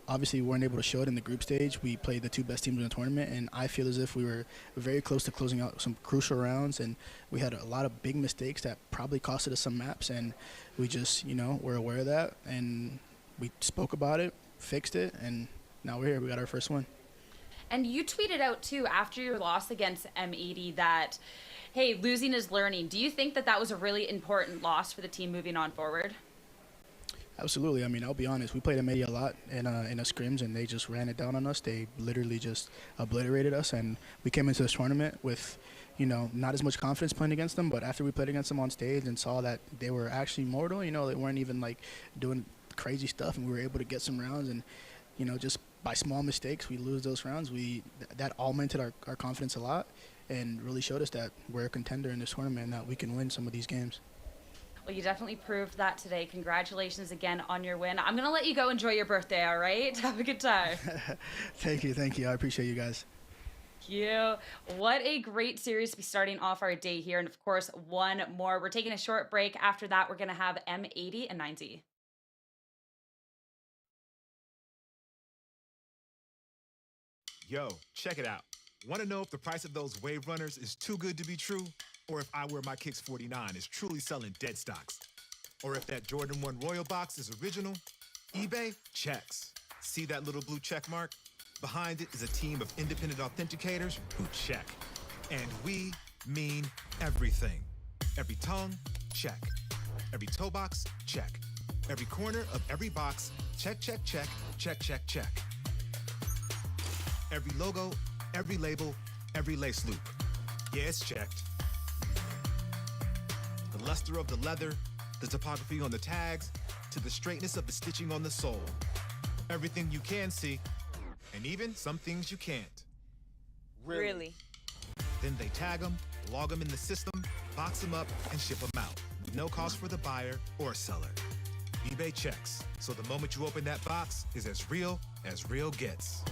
Obviously, we weren't able to show it in the group stage. We played the 2 best teams in the tournament, and I feel as if we were very close to closing out some crucial rounds. And we had a lot of big mistakes that probably costed us some maps. And we just, you know, were aware of that. And we spoke about it, fixed it, and now we're here. We got our first win. And you tweeted out too after your loss against M80 that, hey, losing is learning. Do you think that that was a really important loss for the team moving on forward? Absolutely. I mean, I'll be honest. We played M80 a lot in a scrims, and they just ran it down on us. They literally just obliterated us, and we came into this tournament with, you know, not as much confidence playing against them. But after we played against them on stage and saw that they were actually mortal, you know, they weren't even like doing crazy stuff, and we were able to get some rounds. And, you know, just by small mistakes, we lose those rounds. That augmented our confidence a lot and really showed us that we're a contender in this tournament and that we can win some of these games. Well, you definitely proved that today. Congratulations again on your win. I'm going to let you go enjoy your birthday, all right? Have a good time. Thank you. I appreciate you guys. Thank you. What a great series to be starting off our day here. And of course, one more. We're taking a short break. After that, we're going to have M80 and 9Z. Yo, check it out. Want to know if the price of those Wave Runners is too good to be true? Or if I Wear My Kicks 49 is truly selling dead stocks? Or if that Jordan 1 Royal Box is original? eBay checks. See that little blue check mark? Behind it is a team of independent authenticators who check. And we mean everything. Every tongue, check. Every toe box, check. Every corner of every box, check, check, check, check, check, check. Every logo, every label, every lace loop. Yeah, it's checked. The luster of the leather, the topography on the tags, to the straightness of the stitching on the sole. Everything you can see, and even some things you can't. Really? Then they tag them, log them in the system, box them up, and ship them out. No cost for the buyer or seller. eBay checks, so the moment you open that box is as real gets.